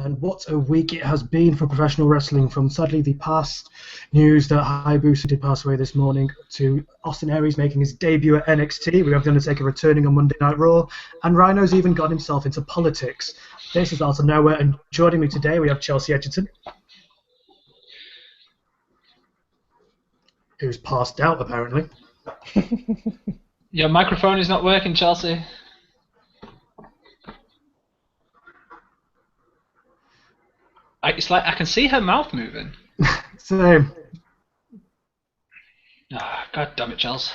And what a week it has been for professional wrestling, from sadly the past news that Hayabusa did pass away this morning to Austin Aries making his debut at NXT. We have The Undertaker returning on Monday Night Raw, and Rhino's even got himself into politics. This is out of nowhere, and joining me today we have Chelsea Edgerton, who's passed out apparently. Your microphone is not working, Chelsea. It's like I can see her mouth moving. Same. Ah, God damn it, Chelsea.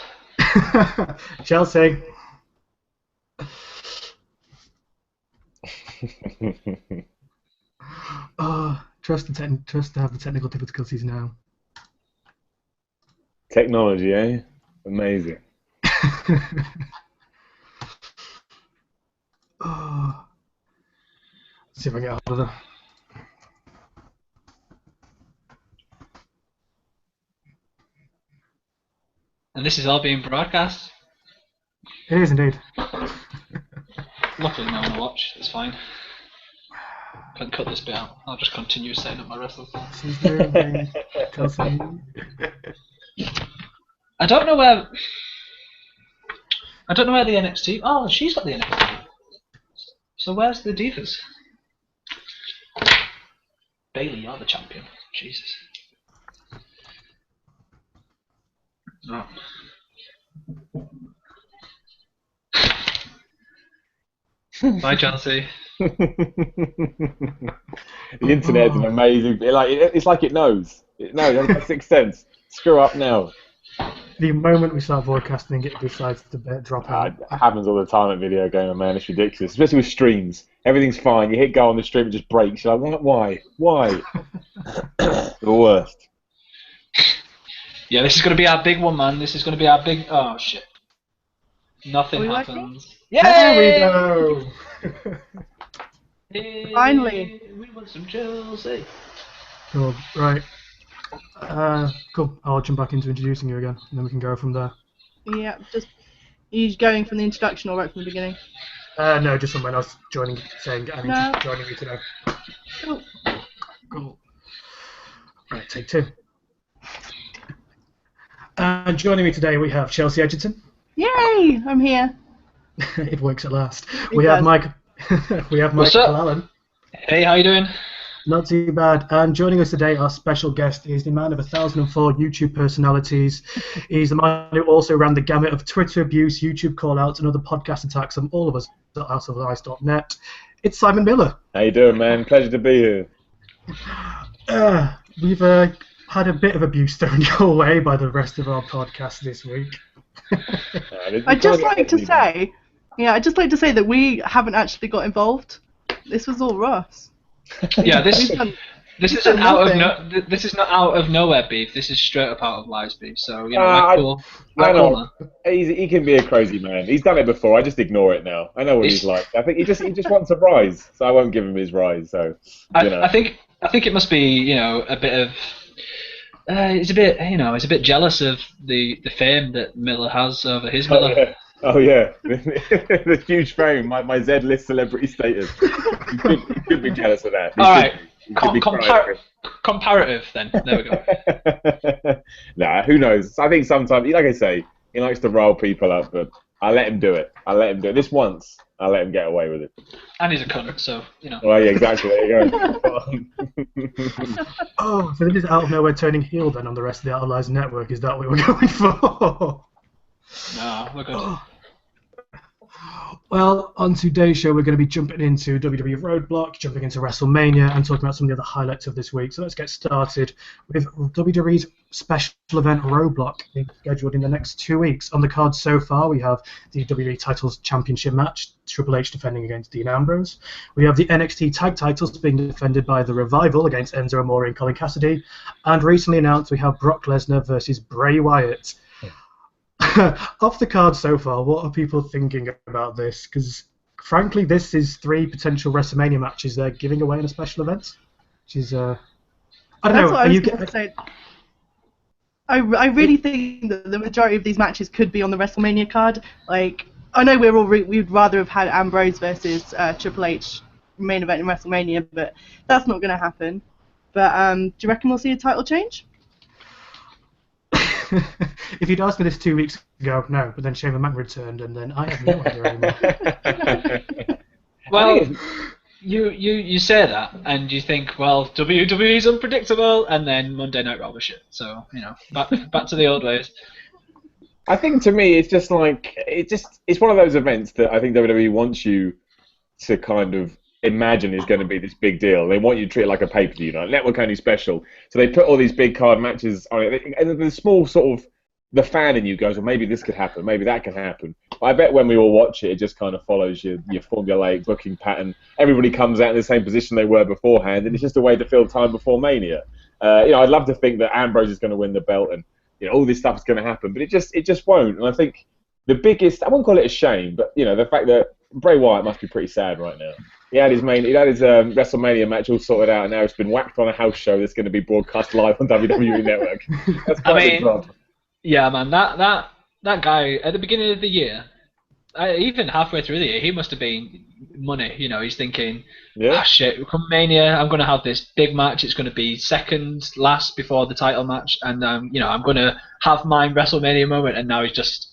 Chelsea. Trust to have the technical difficulties now. Technology, eh? Amazing. Let's see if I get hold of them. And this is all being broadcast. It is indeed. Luckily, no one will watch. It's fine. Can cut this bit out. I'll just continue setting up my wrestling. I don't know where the NXT. Oh, she's got the NXT. So where's the Divas? Bailey, you're the champion. Jesus. No. Bye, Chelsea. The internet's an amazing. It's like it knows. It knows. It has a sixth sense. Screw up now. The moment we start broadcasting, it decides to drop out. It happens all the time at video game, man. It's ridiculous, especially with streams. Everything's fine. You hit go on the stream, it just breaks. You're like, why? The worst. Yeah, this is going to be our big one, man. This is going to be our big... Oh, shit. Nothing happens. Yay! There we go! Hey, Finally. We want some Chelsea. Cool, right. Cool, I'll jump back into introducing you again, and then we can go from there. Yeah, just... Are you going from the introduction or right from the beginning? No, just someone else saying I'm joining you today. Cool. Cool. Right, take two. And joining me today we have Chelsea Edgerton. Yay! I'm here. It works at last. We have Mike Allen. Hey, how you doing? Not too bad. And joining us today, our special guest is the man of 1,004 YouTube personalities. He's the man who also ran the gamut of Twitter abuse, YouTube call-outs, and other podcast attacks on all of us at outoftheice.net. It's Simon Miller. How you doing, man? Pleasure to be here. We've had a bit of abuse thrown your way by the rest of our podcast this week. I'd just like to say that we haven't actually got involved. This was all Ross. Yeah, this isn't this is not out of nowhere beef. This is straight up out of lies beef. So he can be a crazy man. He's done it before. I just ignore it now. I know what he's like. I think he just wants a rise, so I won't give him his rise. So I think it must be a bit of. He's a bit jealous of the fame that Miller has over his Miller. Oh yeah, the huge fame, my Z-list celebrity status. You could be jealous of that. All right, comparative then. There we go. Nah, who knows? I think sometimes, like I say, he likes to rile people up, but I let him do it. This once, I let him get away with it. And he's a cunt, so Well, yeah, exactly. There you go. Oh, so this is out of nowhere turning heel then on the rest of the Out of Lies network. Is that what we're going for? No, we're good. Well, on today's show, we're going to be jumping into WWE Roadblock, jumping into WrestleMania, and talking about some of the other highlights of this week. So let's get started with WWE's special event Roadblock, being scheduled in the next 2 weeks. On the card so far, we have the WWE Titles Championship match, Triple H defending against Dean Ambrose. We have the NXT Tag Titles being defended by The Revival against Enzo Amore and Colin Cassidy. And recently announced, we have Brock Lesnar versus Bray Wyatt. Off the card so far, what are people thinking about this? Because, frankly, this is 3 potential WrestleMania matches they're giving away in a special event. Which is, I don't know. What I was going to say. I really think that the majority of these matches could be on the WrestleMania card. Like, I know we'd rather have had Ambrose versus Triple H main event in WrestleMania, but that's not going to happen. But do you reckon we'll see a title change? If you'd asked me this 2 weeks ago, no. But then Shane McMahon returned, and then I have no idea anymore. Well, you say that, and you think, well, WWE's unpredictable, and then Monday Night Raw was shit. So back to the old ways. I think to me, it's just like it's one of those events that I think WWE wants you to kind of imagine is going to be this big deal. They want you to treat it like a pay-per-view, network only special. So they put all these big card matches on it, and the small sort of the fan in you goes, well, maybe this could happen, maybe that can happen. But I bet when we all watch it just kind of follows your formulaic booking pattern. Everybody comes out in the same position they were beforehand, and it's just a way to fill time before Mania. I'd love to think that Ambrose is going to win the belt, and all this stuff is going to happen, but it just won't. And I think the biggest, I wouldn't call it a shame, but the fact that Bray Wyatt must be pretty sad right now. He had his WrestleMania match all sorted out, and now it's been whacked on a house show that's going to be broadcast live on WWE Network. That's quite a drop. Yeah, man, that guy at the beginning of the year, even halfway through the year, he must have been money. He's thinking, shit, come Mania, I'm going to have this big match. It's going to be second last before the title match, and I'm going to have my WrestleMania moment. And now he's just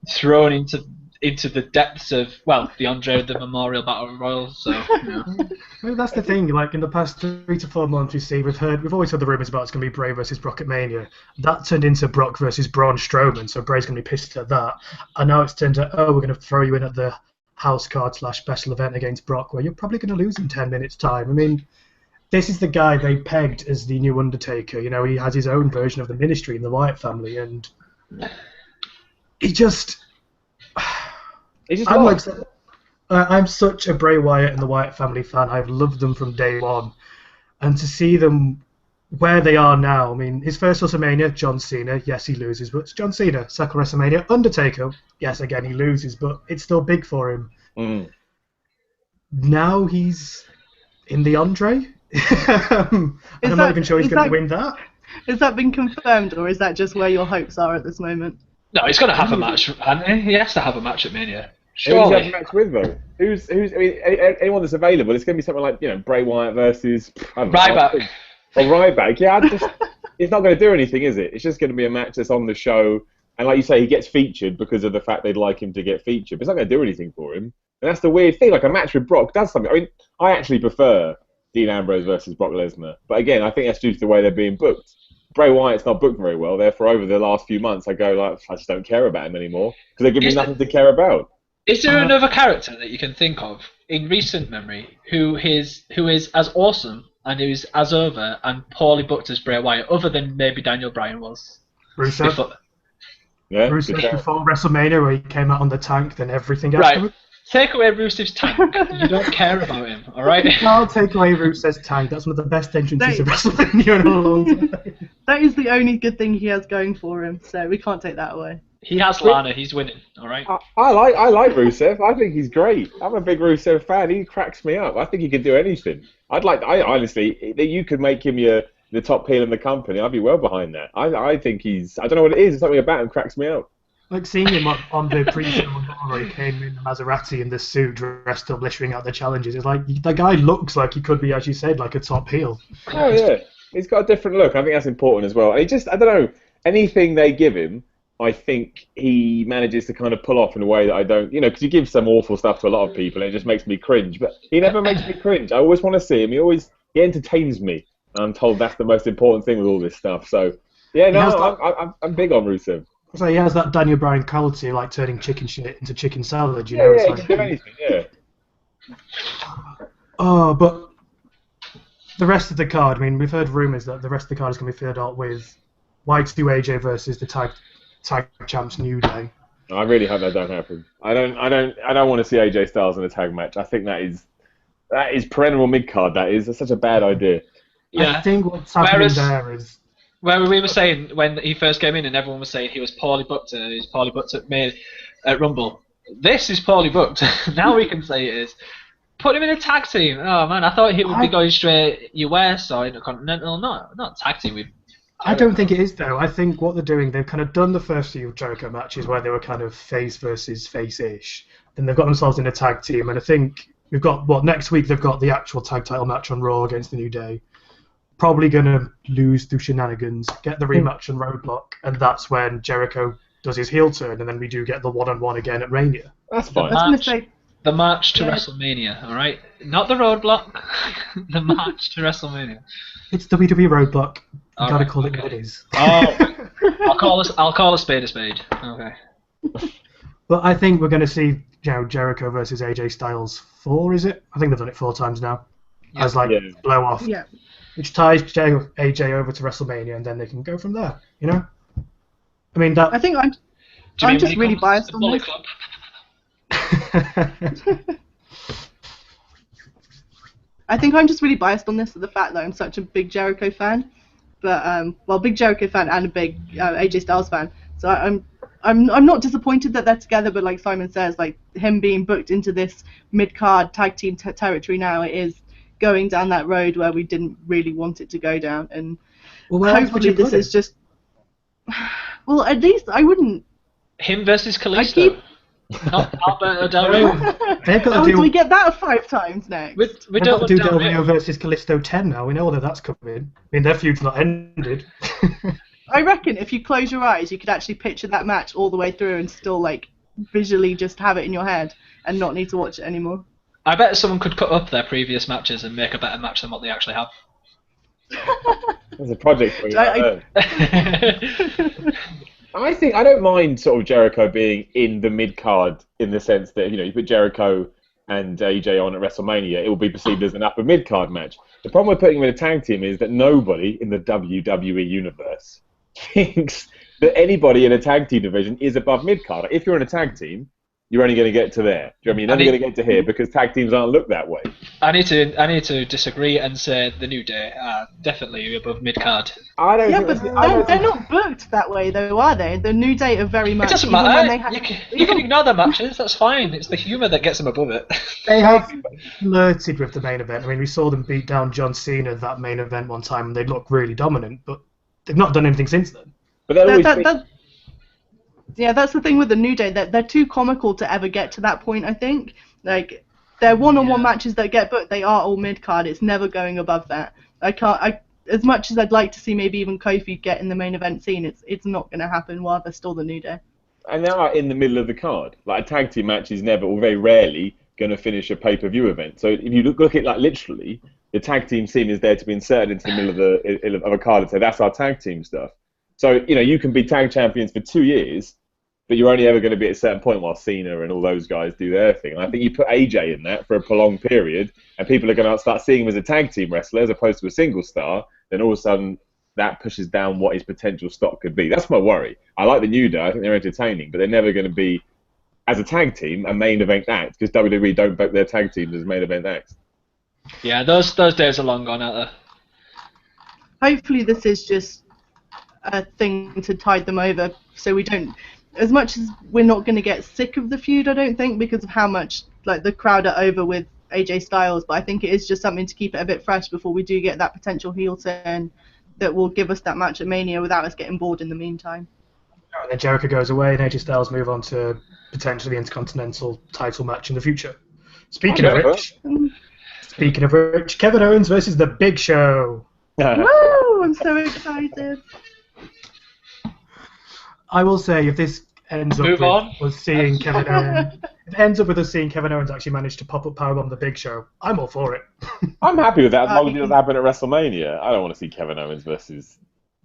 thrown into the depths of the Andre the Memorial Battle Royal. So Well, that's the thing. Like in the past 3 to 4 months, we've always heard the rumors about it's going to be Bray versus Brock at Mania. That turned into Brock versus Braun Strowman, so Bray's going to be pissed at that. And now it's turned to we're going to throw you in at the house card / special event against Brock, where you're probably going to lose in 10 minutes time. I mean, this is the guy they pegged as the new Undertaker. He has his own version of the Ministry in the Wyatt family, and I'm such a Bray Wyatt and the Wyatt family fan. I've loved them from day one. And to see them where they are now, I mean, his first WrestleMania, John Cena, yes, he loses, but it's John Cena. Second WrestleMania, Undertaker, yes, again, he loses, but it's still big for him. Mm. Now he's in the Andre. I'm not even sure he's going to win that. Has that been confirmed, or is that just where your hopes are at this moment? No, he's going to have a match, and he has to have a match at Mania. Surely. Who's he have a match with, though? Who's? I mean, anyone that's available. It's going to be something like Bray Wyatt versus Ryback. Or Ryback. Yeah, it's not going to do anything, is it? It's just going to be a match that's on the show, and like you say, he gets featured because of the fact they'd like him to get featured. But it's not going to do anything for him, and that's the weird thing. Like a match with Brock does something. I mean, I actually prefer Dean Ambrose versus Brock Lesnar, but again, I think that's due to the way they're being booked. Bray Wyatt's not booked very well, therefore over the last few months I go I just don't care about him anymore because they give me nothing to care about. Is there another character that you can think of in recent memory who is as awesome and who's as over and poorly booked as Bray Wyatt, other than maybe Daniel Bryan was? Rusev. Rusev before WrestleMania, where he came out on the tank, then everything afterwards. Right. Take away Rusev's tank. You don't care about him, all right? I'll take away Rusev's tank. That's one of the best entrances of WrestleMania in a long time. That is the only good thing he has going for him, so we can't take that away. He has Lana. He's winning, all right? I like Rusev. I think he's great. I'm a big Rusev fan. He cracks me up. I think he can do anything. I honestly, you could make him the top heel in the company. I'd be well behind that. I think I don't know what it is. Something about him cracks me up. Like seeing him on the pre-show where he came in the Maserati in the suit, dressed up, littering out the challenges. It's like the guy looks like he could be, as you said, like a top heel. Oh yeah, he's got a different look. I think that's important as well. And I don't know, anything they give him, I think he manages to kind of pull off in a way that I don't, because you give some awful stuff to a lot of people and it just makes me cringe. But he never makes me cringe. I always want to see him. He entertains me. And I'm told that's the most important thing with all this stuff. So yeah, no, I'm big on Rusev. So he has that Daniel Bryan quality, like turning chicken shit into chicken salad. Yeah, he can do anything. Yeah. Oh, but the rest of the card. I mean, we've heard rumours that the rest of the card is going to be filled out with Y2 AJ versus the tag champs New Day. I really hope that don't happen. I don't want to see AJ Styles in a tag match. I think that is perennial mid card. That's such a bad idea. Yeah. I think what's happening there is. Where we were saying when he first came in and everyone was saying he was poorly booked at Rumble. This is poorly booked. Now we can say it is. Put him in a tag team. Oh man, I thought he would be going straight US or Intercontinental. Not tag team with. I don't think it is though. I think what they're doing, they've kind of done the first few Jericho matches where they were kind of face versus face-ish. Then they've got themselves in a tag team, and I think we've got next week they've got the actual tag title match on Raw against the New Day. Probably gonna lose through shenanigans, get the rematch on Roadblock, and that's when Jericho does his heel turn, and then we do get the one-on-one again at Mania. That's fine. I was going to say, the march to WrestleMania, all right? Not the Roadblock, the march to WrestleMania. It's WWE Roadblock. You All gotta right, call it okay. what it is. Oh, I'll call a spade a spade. Okay. But I think we're going to see Jericho versus AJ Styles 4, is it? I think they've done it 4 times now. Yeah. As blow off. yeah. Which ties AJ over to WrestleMania, and then they can go from there, you know? I mean, that... I think I'm just really biased on this. I think I'm just really biased on this, the fact that I'm such a big Jericho fan, but big Jericho fan and a big AJ Styles fan. So I'm not disappointed that they're together, but like Simon says, like him being booked into this mid-card tag team territory now, it is going down that road where we didn't really want it to go down, and hopefully this is just. Well, at least I wouldn't. Him versus Kalisto. Not Alberto Del Rio. Do we get that 5 times next? We don't do Del Rio versus Kalisto 10 now. We know that that's coming. I mean, their feud's not ended. I reckon if you close your eyes, you could actually picture that match all the way through and still like visually just have it in your head and not need to watch it anymore. I bet someone could cut up their previous matches and make a better match than what they actually have. There's a project for you. I think I don't mind sort of Jericho being in the mid card in the sense that you put Jericho and AJ on at WrestleMania, it will be perceived as an upper mid card match. The problem with putting him in a tag team is that nobody in the WWE universe thinks that anybody in a tag team division is above mid card. If you're in a tag team, you're only going to get to there. Do you know what I mean? You're only going to get to here because tag teams aren't looked that way. I need to disagree and say the New Day are definitely above mid card. I don't. Yeah, but they're not booked that way, though, are they? The New Day are very much. It doesn't matter. You can ignore their matches. That's fine. It's the humour that gets them above it. They have flirted with the main event. I mean, we saw them beat down John Cena at that main event one time, and they looked really dominant. But they've not done anything since then. But they'll always yeah, that's the thing with the New Day. They're too comical to ever get to that point, I think. Like, their one-on-one matches that get booked, they are all mid-card. It's never going above that. As much as I'd like to see maybe even Kofi get in the main event scene, it's not going to happen while they're still the New Day. And they are in the middle of the card. Like, a tag team match is never, or very rarely, going to finish a pay-per-view event. So if you look at it like literally, the tag team scene is there to be inserted into the middle of a card and say, that's our tag team stuff. So, you can be tag champions for 2 years, but you're only ever going to be at a certain point while Cena and all those guys do their thing. And I think you put AJ in that for a prolonged period, and people are going to start seeing him as a tag team wrestler as opposed to a single star, then all of a sudden that pushes down what his potential stock could be. That's my worry. I like the New Day. I think they're entertaining, but they're never going to be, as a tag team, a main event act, because WWE don't book their tag teams as main event acts. Yeah, those days are long gone, aren't they? Hopefully this is just a thing to tide them over, so we don't... As much as we're not going to get sick of the feud, I don't think, because of how much the crowd are over with AJ Styles, but I think it is just something to keep it a bit fresh before we do get that potential heel turn that will give us that match at Mania without us getting bored in the meantime. And then Jericho goes away and AJ Styles move on to potentially the Intercontinental title match in the future. Speaking of which, Kevin Owens versus The Big Show. Woo! I'm so excited. I will say, if this ends up with us seeing Kevin Owens, if it ends up with us seeing Kevin Owens actually manage to pop up powerbomb The Big Show, I'm all for it. I'm happy with that as long as it doesn't happen at WrestleMania. I don't want to see Kevin Owens versus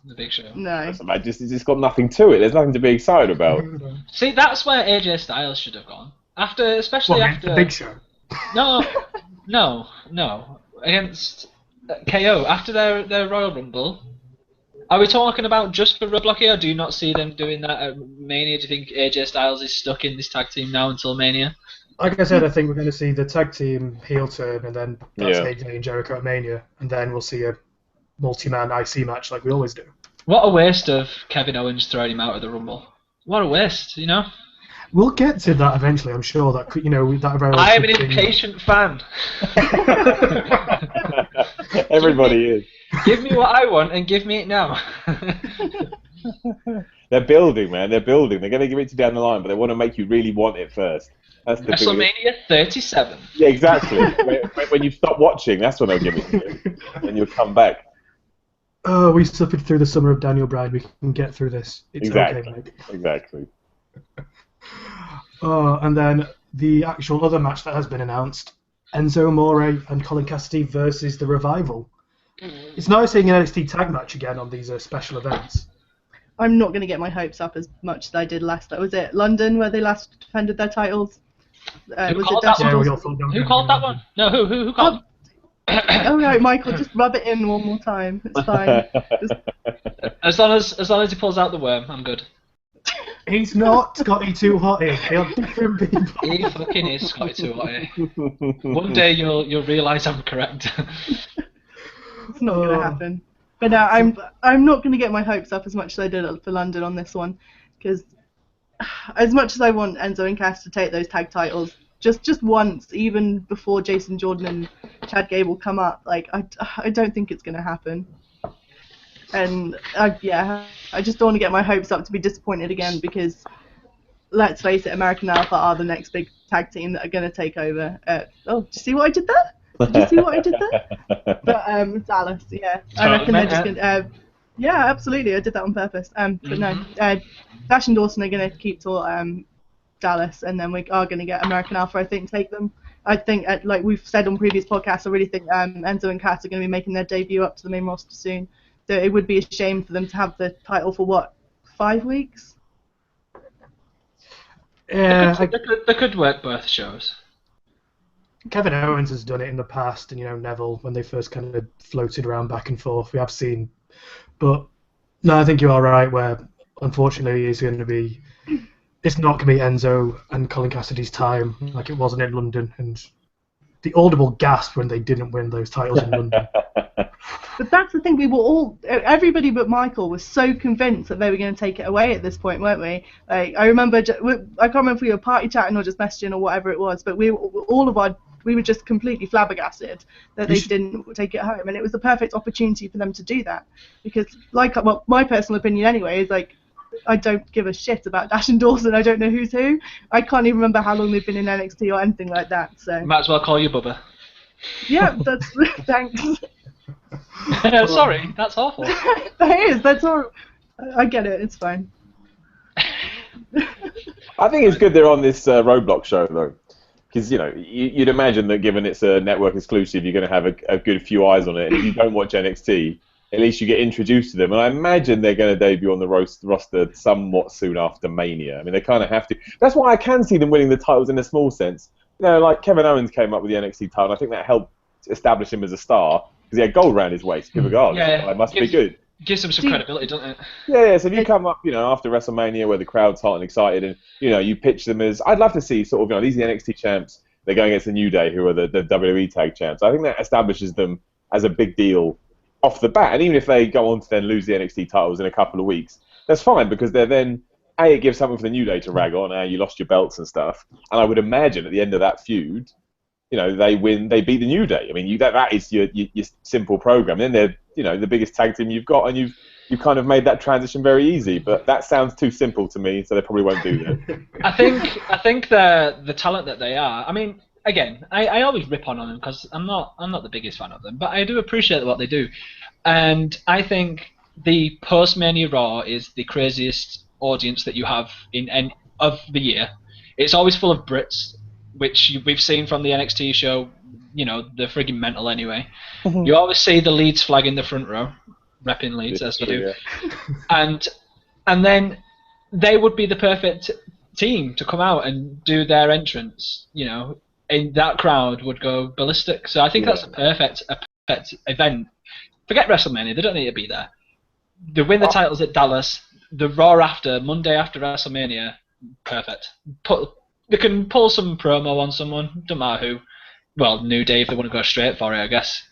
The Big Show. No. It's just got nothing to it. There's nothing to be excited about. See, that's where AJ Styles should have gone. Especially after The Big Show. No. Against KO after their Royal Rumble. Are we talking about just for Roadblock here, or do you not see them doing that at Mania? Do you think AJ Styles is stuck in this tag team now until Mania? Like I said, I think we're going to see the tag team heel turn, and then that's AJ and Jericho at Mania, and then we'll see a multi-man IC match like we always do. What a waste of Kevin Owens throwing him out of the Rumble. What a waste, We'll get to that eventually, I'm sure. That I am an impatient fan. Everybody is. Give me what I want and give me it now. They're building, man. They're building. They're going to give it to you down the line, but they want to make you really want it first. That's the WrestleMania 37. Yeah, exactly. when you stop watching, that's when they'll give it to you, and you'll come back. Oh, we suffered through the summer of Daniel Bryan. We can get through this. It's Exactly. okay, mate. Exactly. Oh, and then the actual other match that has been announced: Enzo Amore and Colin Cassidy versus the Revival. It's nice seeing an NXT tag match again on these special events. I'm not going to get my hopes up as much as I did last. Was it London where they last defended their titles? Who Was called it that Dustin one? Dawson? Who called that one? No, who called? Oh right, Michael, just rub it in one more time. It's fine. As long as he pulls out the worm, I'm good. He's not Scotty Too Hotty. They are different people. He fucking is Scotty Too Hotty. One day you'll realise I'm correct. It's not going to happen. But no, I'm not going to get my hopes up as much as I did for London on this one, because as much as I want Enzo and Cass to take those tag titles, just once, even before Jason Jordan and Chad Gable come up, like I don't think it's going to happen. And I just don't want to get my hopes up to be disappointed again, because let's face it, American Alpha are the next big tag team that are going to take over. Oh, did you see what I did there? Did you see what I did there? But Dallas, yeah. I reckon they're just going to... yeah, absolutely. I did that on purpose. But no, Dash and Dawson are going to keep to Dallas, and then we are going to get American Alpha, I think, take them. I think, like we've said on previous podcasts, I really think Enzo and Cass are going to be making their debut up to the main roster soon. So it would be a shame for them to have the title for, what, 5 weeks? Yeah, they could work both shows. Kevin Owens has done it in the past, and Neville, when they first kind of floated around back and forth, we have seen. But no, I think you are right. Where unfortunately it's going to be, it's not going to be Enzo and Colin Cassidy's time like it wasn't in London, and the audible gasp when they didn't win those titles in London. But that's the thing, we were all, everybody but Michael was so convinced that they were going to take it away at this point, weren't we? Like, I remember, I can't remember if we were party chatting or just messaging or whatever it was, but we were just completely flabbergasted that they didn't take it home, and it was the perfect opportunity for them to do that, because, my personal opinion anyway is, like, I don't give a shit about Dash and Dawson. I don't know who's who. I can't even remember how long they've been in NXT or anything like that. So might as well call you Bubba. Yeah, that's thanks. Sorry, that's awful. That is. That's all. I get it. It's fine. I think it's good they're on this Roadblock show though, because you'd imagine that given it's a network exclusive, you're going to have a good few eyes on it. And if you don't watch NXT, at least you get introduced to them. And I imagine they're going to debut on the roster somewhat soon after Mania. I mean, they kind of have to. That's why I can see them winning the titles in a small sense. Like Kevin Owens came up with the NXT title, and I think that helped establish him as a star because he had gold around his waist. Regardless, it must be good. Gives them some credibility, doesn't it? Yeah. So if you come up, after WrestleMania where the crowd's hot and excited, and you pitch them as, I'd love to see sort of, these are the NXT champs. They're going against the New Day, who are the WWE tag champs. I think that establishes them as a big deal off the bat, and even if they go on to then lose the NXT titles in a couple of weeks, that's fine because they're then it gives something for the New Day to rag on. You lost your belts and stuff, and I would imagine at the end of that feud, they win, they beat the New Day. I mean, that is your simple program. And then they're the biggest tag team you've got, and you've kind of made that transition very easy. But that sounds too simple to me, so they probably won't do that. I think the talent that they are. I mean, again, I always rip on them because I'm not the biggest fan of them, but I do appreciate what they do, and I think the post-Mania Raw is the craziest audience that you have of the year. It's always full of Brits, which we've seen from the NXT show. They're friggin' mental anyway. Mm-hmm. You always see the Leeds flag in the front row, repping Leeds as they do, and then they would be the perfect team to come out and do their entrance. And that crowd would go ballistic. So I think that's a perfect event. Forget WrestleMania; they don't need to be there. They win the titles at Dallas. The Raw after Monday after WrestleMania, perfect. They can pull some promo on someone, don't matter who. Well, New Day if they want to go straight for it, I guess.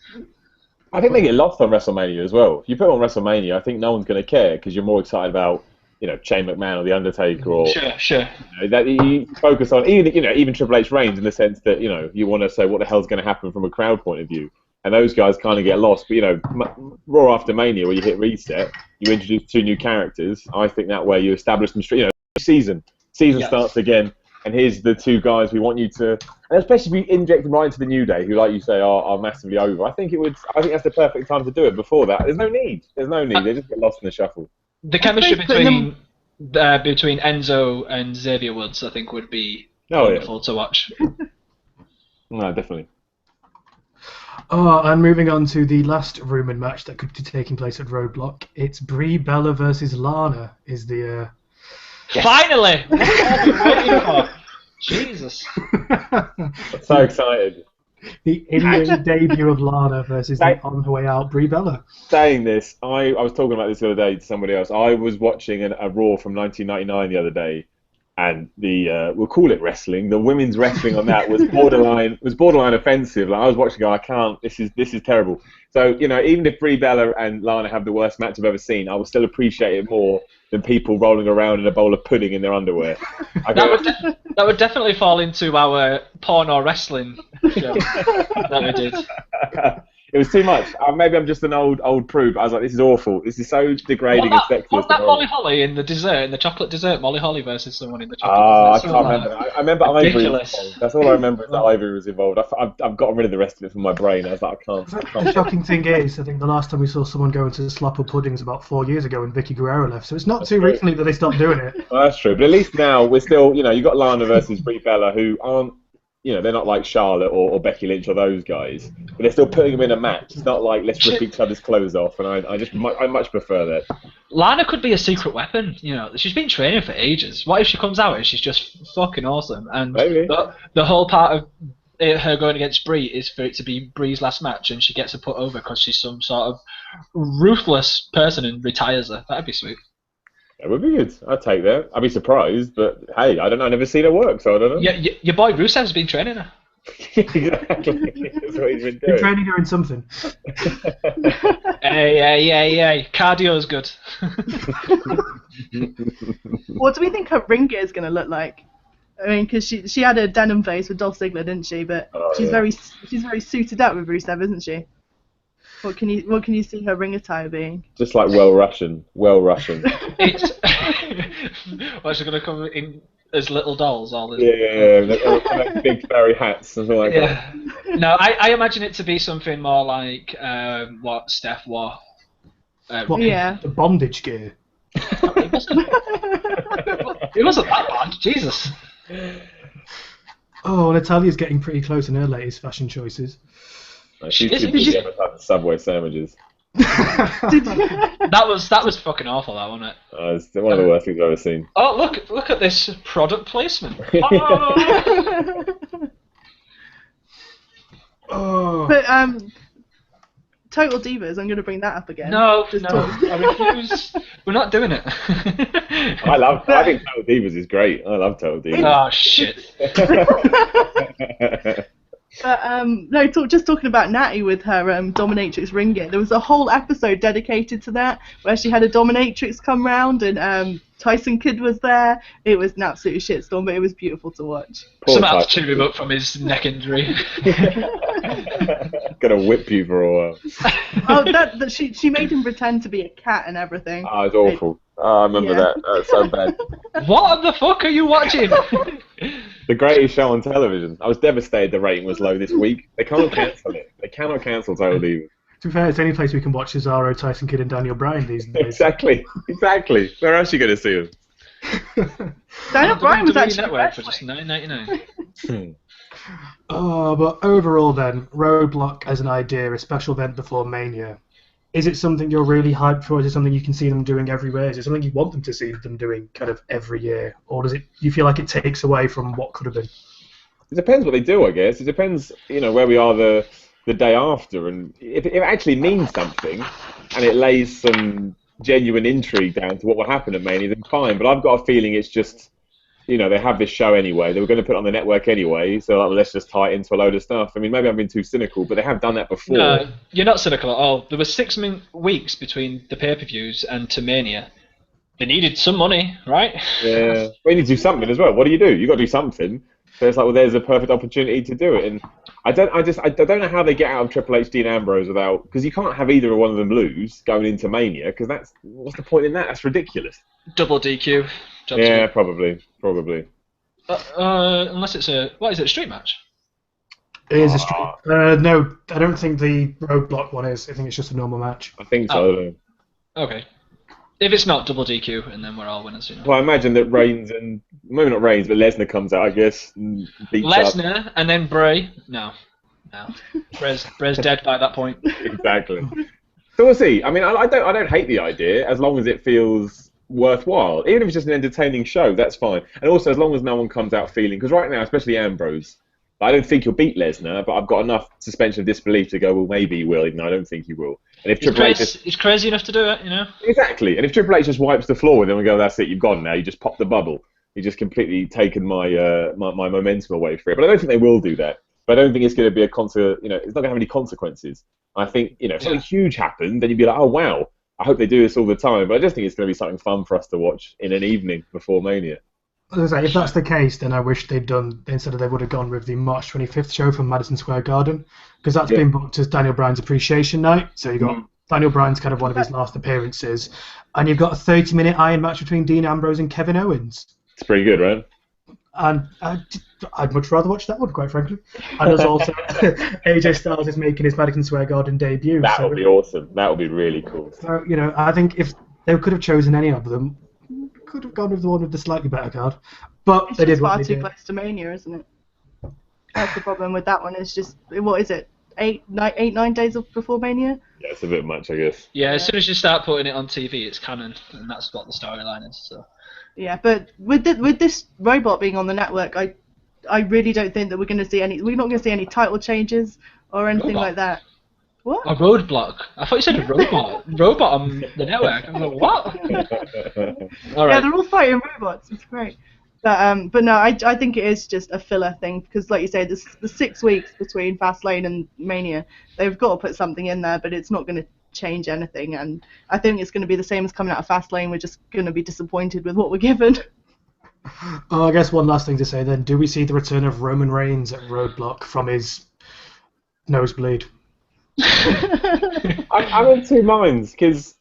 I think they get lost on WrestleMania as well. If you put it on WrestleMania, I think no one's going to care because you're more excited about Shane McMahon or The Undertaker or sure. That you focus on even Triple H reigns in the sense that you want to say what the hell's going to happen from a crowd point of view. and those guys kind of get lost. But Raw after Mania, where you hit reset, you introduce 2 new characters. I think that way you establish them straight. Season starts again, and here's the 2 guys we want you to, and especially if you inject them right into the New Day, who, like you say, are massively over. I think that's the perfect time to do it. Before that, there's no need. They just get lost in the shuffle. The chemistry between Enzo and Xavier Woods, I think, would be wonderful to watch. No, definitely. Oh, and moving on to the last rumoured match that could be taking place at Roadblock, it's Brie Bella versus Lana is the... Yes. Finally! What have we been waiting for? Jesus. I'm so excited. The in-ring debut of Lana versus the on her way out Brie Bella. Saying this, I was talking about this the other day to somebody else. I was watching a Raw from 1999 the other day, and we'll call it wrestling. The women's wrestling on that was borderline offensive. Like, I was watching, I can't. This is terrible. So even if Brie Bella and Lana have the worst match I've ever seen, I will still appreciate it more than people rolling around in a bowl of pudding in their underwear. That would definitely fall into our porn or wrestling show that we did. It was too much. Maybe I'm just an old prude, but I was like, this is awful. This is so degrading and sexist. What's that Molly Holly in the chocolate dessert? Molly Holly versus someone in the chocolate dessert. I can't remember. I remember Ridiculous. Ivory. That's all I remember is that Ivory was involved. I've gotten rid of the rest of it from my brain. I was like, I can't. The shocking thing is, I think the last time we saw someone go into slapper puddings about 4 years ago when Vicky Guerrero left. So it's not too recently that they stopped doing it. Well, that's true. But at least now we're still, you got Lana versus Brie Bella, who aren't. They're not like Charlotte or Becky Lynch or those guys, but they're still putting them in a match. It's not like let's rip each other's clothes off, and I much prefer that. Lana could be a secret weapon. She's been training for ages. What if she comes out and she's just fucking awesome? And the whole part of her going against Brie is for it to be Brie's last match, and she gets her put over because she's some sort of ruthless person and retires her. That'd be sweet. That would be good. I'd take that. I'd be surprised, but hey, I don't know. I've never seen her work, so I don't know. Yeah, your boy Rusev's been training her. Exactly. That's what he's been doing. Been training her in something. Hey. Cardio's good. What do we think her ring gear is going to look like? I mean, because she had a denim face with Dolph Ziggler, didn't she? But she's very suited up with Rusev, isn't she? What can you see her ring attire being? Just like well Russian. It's what's she gonna come in as little dolls? Like big furry hats, something like that. No, I imagine it to be something more like what Steph wore. The bondage gear. It wasn't that bad, Jesus. Oh, Natalia's getting pretty close in her latest fashion choices. She's too busy advertising Subway sandwiches. That was fucking awful, that wasn't it? It's one of the worst things I've ever seen. Oh, look at this product placement. But Total Divas, I'm going to bring that up again. No, I refuse. We're not doing it. I think Total Divas is great. I love Total Divas. Oh shit. But just talking about Natty with her dominatrix ring gear. There was a whole episode dedicated to that, where she had a dominatrix come round, and Tyson Kidd was there. It was an absolute shitstorm, but it was beautiful to watch. Somehow to cheer him up from his neck injury. Gonna whip you for a while. Oh, she made him pretend to be a cat and everything. Oh, it's awful. I remember that. That's so bad. What the fuck are you watching? The greatest show on television. I was devastated the rating was low this week. They can't cancel it. They cannot cancel Total Divas. To be fair, it's the only place we can watch Cesaro, Tyson Kidd, and Daniel Bryan these days. Exactly. Where else are you going to see them? Daniel Bryan was actually network for just $9.99. Oh, but overall then, Roadblock as an idea, a special event before Mania. Is it something you're really hyped for? Is it something you can see them doing everywhere? Is it something you want them to see them doing kind of every year? Or do you feel like it takes away from what could have been? It depends what they do, I guess. It depends, where we are the day after. And if it actually means something and it lays some genuine intrigue down to what will happen at Mania, then fine. But I've got a feeling it's just, they have this show anyway. They were going to put it on the network anyway, so let's just tie it into a load of stuff. I mean, maybe I've been too cynical, but they have done that before. No, you're not cynical at all. There were 6 weeks between the pay-per-views and to Mania. They needed some money, right? Yeah. Well, you need to do something as well. What do? You got to do something. So it's like, well, there's a perfect opportunity to do it. And I don't know how they get out of Triple H, Dean Ambrose without, because you can't have either one of them lose going into Mania, because what's the point in that? That's ridiculous. Double DQ. Yeah, probably. Unless it's a street match? It is a street. No, I don't think the Roadblock one is. I think it's just a normal match. I think so. Okay. If it's not double DQ, and then we're all winners. Well, I imagine that Reigns and maybe not Reigns, but Lesnar comes out, I guess, and beats Lesnar and then Bray. No. Bray's dead by that point. Exactly. So we'll see. I mean, I don't hate the idea as long as it feels worthwhile. Even if it's just an entertaining show, that's fine. And also, as long as no one comes out feeling, because right now, especially Ambrose, I don't think he'll beat Lesnar, but I've got enough suspension of disbelief to go, well, maybe he will, even though I don't think he will. And if he's crazy enough to do it, Exactly. And if Triple H just wipes the floor with him and go, that's it, you've gone now, you just popped the bubble. You just completely taken my my momentum away for it. But I don't think they will do that. But I don't think it's going to be it's not going to have any consequences. I think, if something huge happened, then you'd be like, oh, wow, I hope they do this all the time. But I just think it's going to be something fun for us to watch in an evening before Mania. If that's the case, then I wish they would have gone with the March 25th show from Madison Square Garden, because that's been booked as Daniel Bryan's Appreciation Night. So you've got Daniel Bryan's kind of one of his last appearances, and you've got a 30-minute iron match between Dean Ambrose and Kevin Owens. It's pretty good, right? And I'd much rather watch that one, quite frankly. And there's also AJ Styles is making his Madison Square Garden debut. That would be awesome. That would be really cool. So, I think if they could have chosen any of them, could have gone with the one with the slightly better card, but it's they did just what far they too did. close to Mania, isn't it? That's the problem with that one. It's just, what is it? 9 days before Mania? Yeah, it's a bit much, I guess. Yeah, as soon as you start putting it on TV, it's canon, and that's what the storyline is. So. Yeah, but with this robot being on the network, I really don't think that we're not going to see any title changes or anything like that. What? A roadblock. I thought you said a robot. Robot on the network. I'm like, what? All right. Yeah, they're all fighting robots. It's great. But no, I think it is just a filler thing, because like you say, the 6 weeks between Fastlane and Mania, they've got to put something in there, but it's not going to change anything. And I think it's going to be the same as coming out of Fastlane. We're just going to be disappointed with what we're given. I guess one last thing to say then. Do we see the return of Roman Reigns at Roadblock from his nosebleed? I'm in two minds, because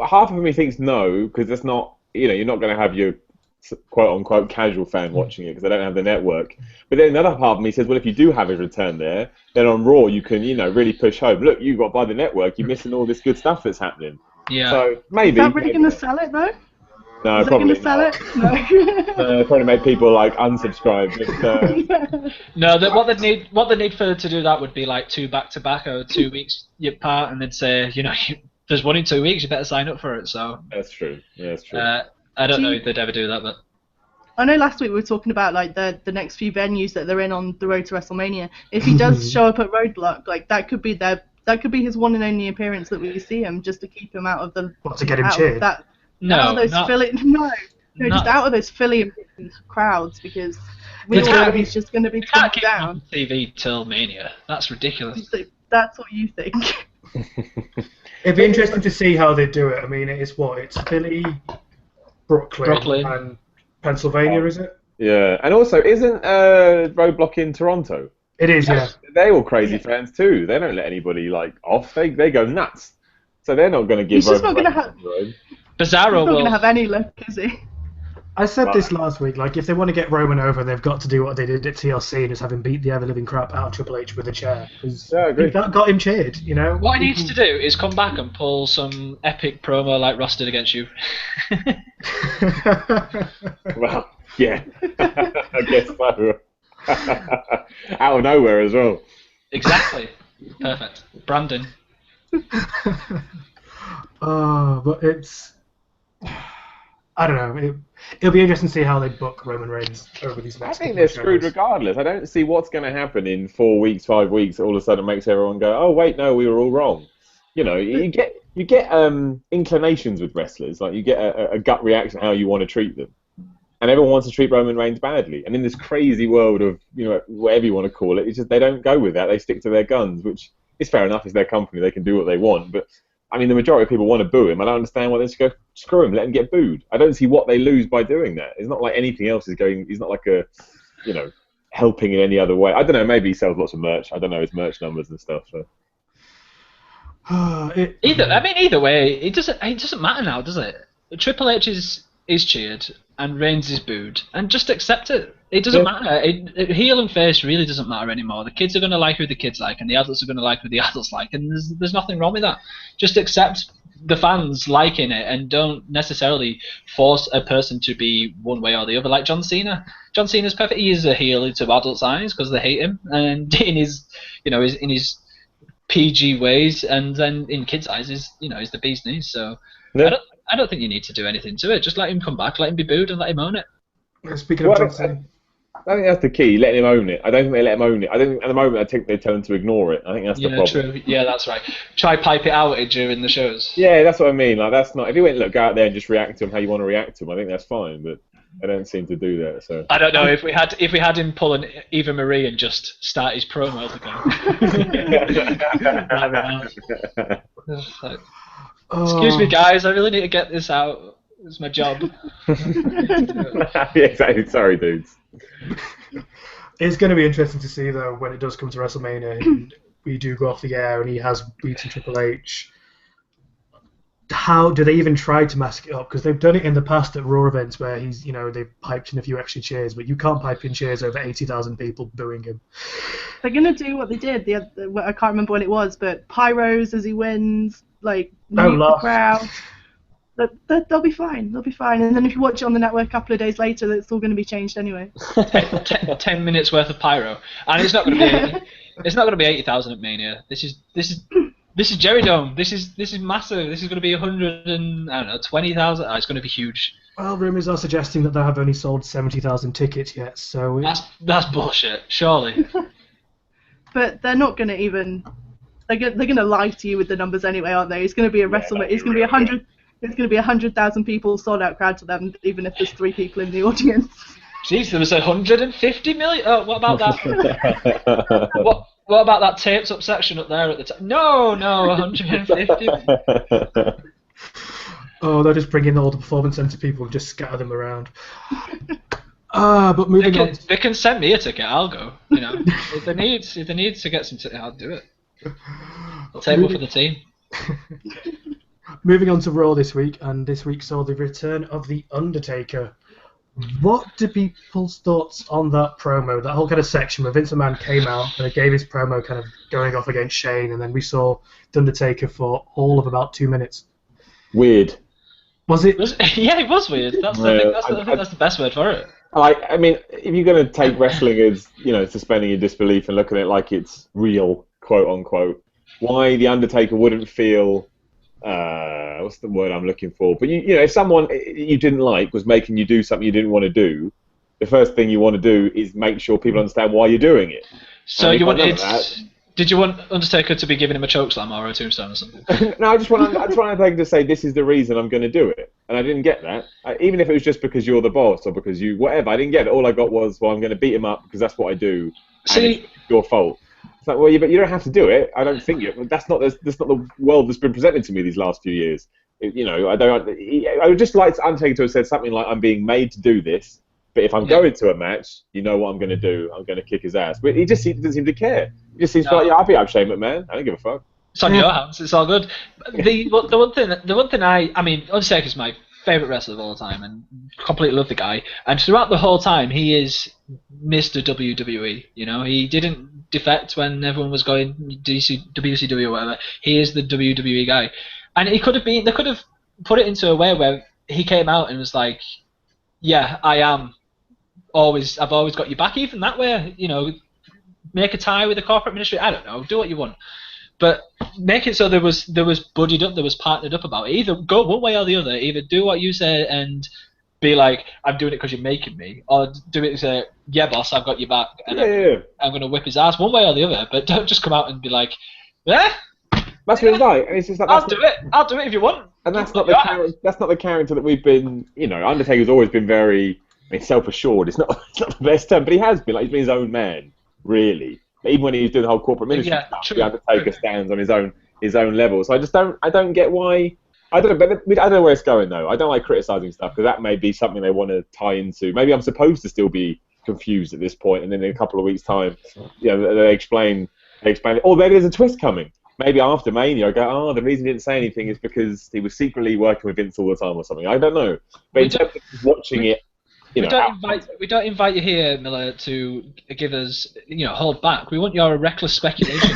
half of me thinks no, because it's not, you're not going to have your quote-unquote casual fan watching it because they don't have the network. But then another part of me says, well, if you do have his return there, then on Raw you can, really push home. Look, you got by the network, you're missing all this good stuff that's happening. Yeah. So maybe. Is that really going to sell it though? No, Is probably that going to sell not. it? No. Probably make people unsubscribe. No, what they need to do that would be like 2 back-to-back or 2 weeks apart, and they'd say, there's one in 2 weeks, you better sign up for it. So that's true. Yeah, that's true. I don't know if they'd ever do that, but I know last week we were talking about the next few venues that they're in on the road to WrestleMania. If he does show up at Roadblock, that could be his one and only appearance that we see him, just to keep him out of the. What, to get him cheered? Out of those just out of those Philly crowds, because we all know he's just going to be can't taken keep down. on TV till Mania. That's ridiculous. That's what you think. It'd be interesting to see how they do it. I mean, it's Philly, Brooklyn, and Pennsylvania, is it? Yeah, and also, isn't Roadblock in Toronto? It is, yeah. They're all crazy fans too. They don't let anybody off. They go nuts. So they're not going to give. He's just not going to have. Bizarro He's not going to have any luck, is he? I said this last week. If they want to get Roman over, they've got to do what they did at TLC and just have him beat the ever-living crap out of Triple H with a chair. Yeah, I agree. That got him cheered, What he needs to do is come back and pull some epic promo like Ross did against you. Well, yeah, I guess so. Out of nowhere as well. Exactly. Perfect. Brandon. But it's... I don't know. It'll be interesting to see how they book Roman Reigns over these next. I think they're screwed regardless. I don't see what's going to happen in 4 weeks, 5 weeks. All of a sudden, makes everyone go, "Oh wait, no, we were all wrong." You get inclinations with wrestlers. You get a gut reaction how you want to treat them, and everyone wants to treat Roman Reigns badly. And in this crazy world of whatever you want to call it, it's just they don't go with that. They stick to their guns, which is fair enough. It's their company; they can do what they want, but. I mean, the majority of people want to boo him. I don't understand why they just go, screw him, let him get booed. I don't see what they lose by doing that. It's not like anything else is going. He's not like a, helping in any other way. I don't know. Maybe he sells lots of merch. I don't know his merch numbers and stuff. So. Either way, it doesn't matter now, does it? Triple H is cheered and Reigns is booed, and just accept it. It doesn't matter. Heel and face really doesn't matter anymore. The kids are going to like who the kids like, and the adults are going to like who the adults like, and there's nothing wrong with that. Just accept the fans liking it, and don't necessarily force a person to be one way or the other. Like John Cena. John Cena's perfect. He is a heel to adults' eyes because they hate him, and in his PG ways, and then in kids' eyes is the bee's knees. So I don't think you need to do anything to it. Just let him come back, let him be booed, and let him own it. Speaking of John Cena, I think that's the key. Letting him own it. I don't think they let him own it. I don't think at the moment. I think they tell him to ignore it. I think that's the problem. True. Yeah, that's right. Try pipe it out during the shows. Yeah, that's what I mean. Like that's not. If he went, look, go out there and just react to him how you want to react to him. I think that's fine. But they don't seem to do that. So I don't know if we had him pull an Eva Marie and just start his promo again. Excuse me, guys. I really need to get this out. It's my job. Yeah, exactly. Sorry, dudes. It's going to be interesting to see though when it does come to WrestleMania and we do go off the air and he has beaten Triple H. How do they even try to mask it up? Because they've done it in the past at Raw events where they've piped in a few extra cheers, but you can't pipe in cheers over 80,000 people booing him. They're gonna do what they did. I can't remember what it was, but pyros as he wins, like mute the crowd. They'll be fine. They'll be fine. And then if you watch it on the network a couple of days later, it's all going to be changed anyway. 10 minutes worth of pyro, and it's not going to be. It's not going to be 80,000 at Mania. This is Jerry Dome. This is massive. This is going to be 120,000. It's going to be huge. Well, rumours are suggesting that they have only sold 70,000 tickets yet. So that's bullshit. Surely. But they're not going to even. They're going to lie to you with the numbers anyway, aren't they? It's going to be a WrestleMania. It's going to be 100. It's going to be 100,000 people sold out crowd to them, even if there's 3 people in the audience. Jeez, there was 150 million. Oh, what about that? What about that taped up section up there at the top? No, 150. Oh, they'll just bring in all the performance centre people and just scatter them around. But moving on. They can send me a ticket. I'll go. If they need to get some ticket, I'll do it. I'll take one for the team. Moving on to Raw this week, and this week saw the return of The Undertaker. What do people's thoughts on that promo, that whole kind of section where Vince McMahon came out and gave his promo kind of going off against Shane, and then we saw The Undertaker for all of about 2 minutes? Weird. Was it? Yeah, it was weird. I think that's the best word for it. I mean, if you're going to take wrestling as, suspending your disbelief and looking at it like it's real, quote unquote, why The Undertaker wouldn't feel... what's the word I'm looking for? But if someone you didn't like was making you do something you didn't want to do, the first thing you want to do is make sure people understand why you're doing it. So did you want Undertaker to be giving him a chokeslam or a tombstone or something? No, I just want Undertaker to say this is the reason I'm going to do it, and I didn't get that. Even if it was just because you're the boss or because you whatever, I didn't get it. All I got was, well, I'm going to beat him up because that's what I do. And it's your fault. It's like, well, but you don't have to do it. I don't think that's not the world that's been presented to me these last few years. I would just like Undertaker to have said something like, "I'm being made to do this, but if I'm going to a match, you know what I'm going to do. I'm going to kick his ass." But he doesn't seem to care. He just seems like, "Yeah, I'll beat up Shane McMahon. I don't give a fuck." It's on your hands. It's all good. The one thing I mean, Undertaker's my favorite wrestler of all time, and completely love the guy. And throughout the whole time, he is Mr. WWE. He didn't defect when everyone was going WCW or whatever. He is the WWE guy, and they could have put it into a way where he came out and was like, "Yeah, I've always got your back." Even that way, make a tie with the corporate ministry. I don't know, do what you want. But make it so there was buddied up, there was partnered up about it. Either go one way or the other. Either do what you say and be like, "I'm doing it because you're making me," or do it and say, "Yeah, boss, I've got your back, and I'm going to whip his ass." One way or the other. But don't just come out and be like, "Yeah." That's what it's like. And it's just like, I'll do it if you want. And that's not the character that we've been. Undertaker's always been very self-assured. It's not the best term, but he has been. Like, he's been his own man, really. Even when he was doing the whole corporate ministry stuff, the Undertaker stands on his own level. So I don't get why. I don't know where it's going though. I don't like criticising stuff because that may be something they want to tie into. Maybe I'm supposed to still be confused at this point, and then in a couple of weeks' time, they explain it. Oh, maybe there's a twist coming. Maybe after Mania, I go, oh, the reason he didn't say anything is because he was secretly working with Vince all the time or something. I don't know. But in terms of watching it, we don't invite you here, Miller, to give us, hold back. We want your reckless speculation.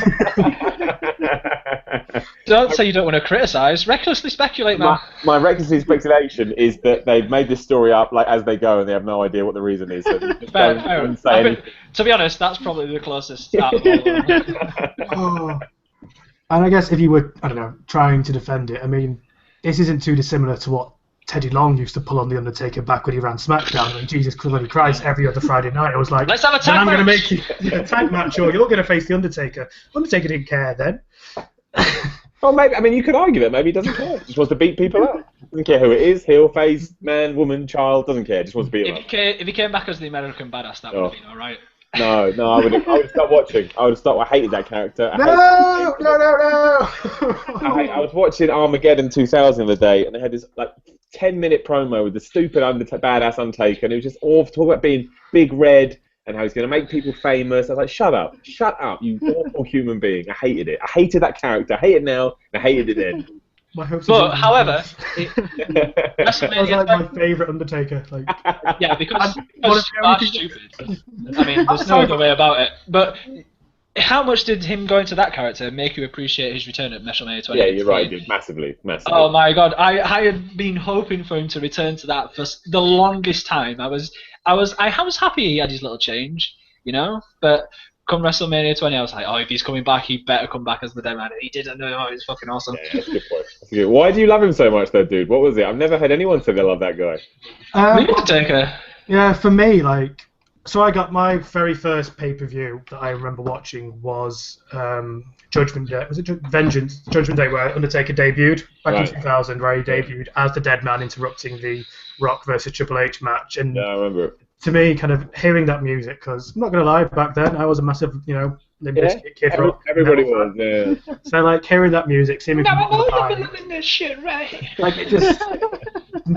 Don't say you don't want to criticise. Recklessly speculate, man. My reckless speculation is that they've made this story up as they go, and they have no idea what the reason is. So fair. To be honest, that's probably the closest out of all of them. And I guess if you were, I don't know, trying to defend it, I mean, this isn't too dissimilar to what Teddy Long used to pull on The Undertaker back when he ran SmackDown. And Jesus Christ, every other Friday night, it was like, let's have a tag match. I'm going to make you a tag match, or you're going to face The Undertaker. Undertaker didn't care then. Well, maybe, I mean, you could argue that maybe he doesn't care. He just wants to beat people up. Doesn't care who it is, heel, face, man, woman, child, doesn't care. Just wants to beat them up. If he came back as the American Badass, that would have been alright. No, I would have stopped watching. I hated that character. No. I was watching Armageddon 2000 the other day, and they had this 10-minute promo with the stupid badass Undertaker, and it was just all talking about being Big Red and how he's going to make people famous. I was like, shut up, you awful human being. I hated it. I hated that character. I hate it now, and I hated it then. However, that was like my favourite Undertaker. Yeah, because are stupid. I mean, there's no other way about it. But how much did him going to that character make you appreciate his return at WrestleMania 28? Yeah, you're right, dude. Massively. Oh my God, I had been hoping for him to return to that for the longest time. I was happy he had his little change, but. Come WrestleMania 20, I was like, oh, if he's coming back, he better come back as the Dead Man. And he didn't know. It's fucking awesome. Yeah, that's a good point. That's good. Why do you love him so much, though, dude? What was it? I've never heard anyone say they love that guy. Undertaker. Yeah, for me, so I got my very first pay-per-view that I remember watching was Judgment Day. Was it Vengeance? Judgment Day, where Undertaker debuted back in 2000, where he debuted as the Dead Man, interrupting the Rock versus Triple H match. And yeah, I remember it. To me, kind of hearing that music, because I'm not going to lie, back then I was a massive, Limp Bizkit, Kid Rock. Everybody was, yeah. So, hearing that music, seeing me come up with the this shit, right? it just,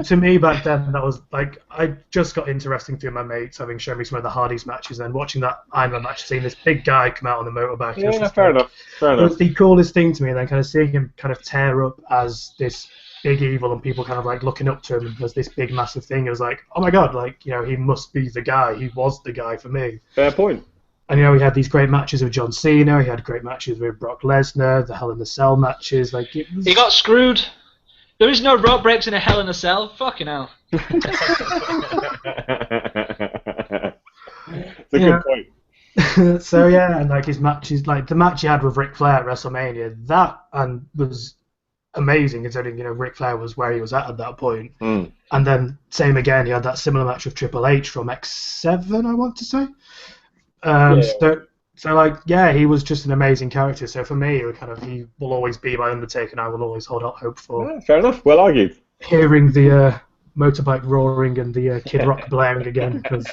to me back then, that was, I just got into wrestling through my mates, having shown me some of the Hardys matches, and watching that Iron Man match, seeing this big guy come out on the motorbike. Yeah, fair enough. It was the coolest thing to me, and then kind of seeing him kind of tear up as this big evil and people kind of looking up to him as this big massive thing. It was like, oh my God, he must be the guy. He was the guy for me. Fair point. And he had these great matches with John Cena. He had great matches with Brock Lesnar, the Hell in a Cell matches. He got screwed. There is no rope breaks in a Hell in a Cell. Fucking hell. It's a good point. So yeah, and his matches, the match he had with Ric Flair at WrestleMania, that was amazing, considering Ric Flair was where he was at that point. And then same again, he had that similar match with Triple H from X7, I want to say. He was just an amazing character. So for me, he will always be my Undertaker, and I will always hold out hope for. Yeah, fair enough. Well argued. Hearing the motorbike roaring and the Kid Rock blaring again, because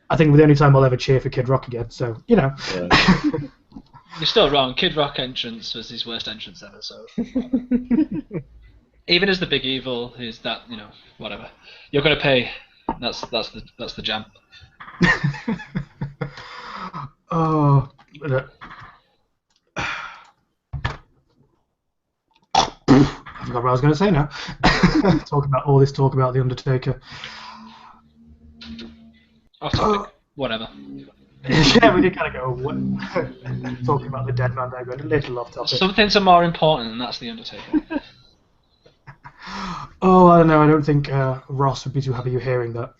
I think the only time I'll ever cheer for Kid Rock again. So Yeah. You're still wrong. Kid Rock entrance was his worst entrance ever. So even as the big evil, is that whatever. You're gonna pay. That's the jam. Oh. I forgot what I was going to say now. Talk about the Undertaker. Off topic. Whatever. Yeah, we did kind of go talking about the Dead Man there, going a little off topic. Some things are more important, and that's the Undertaker. Oh, I don't know. I don't think Ross would be too happy you hearing that.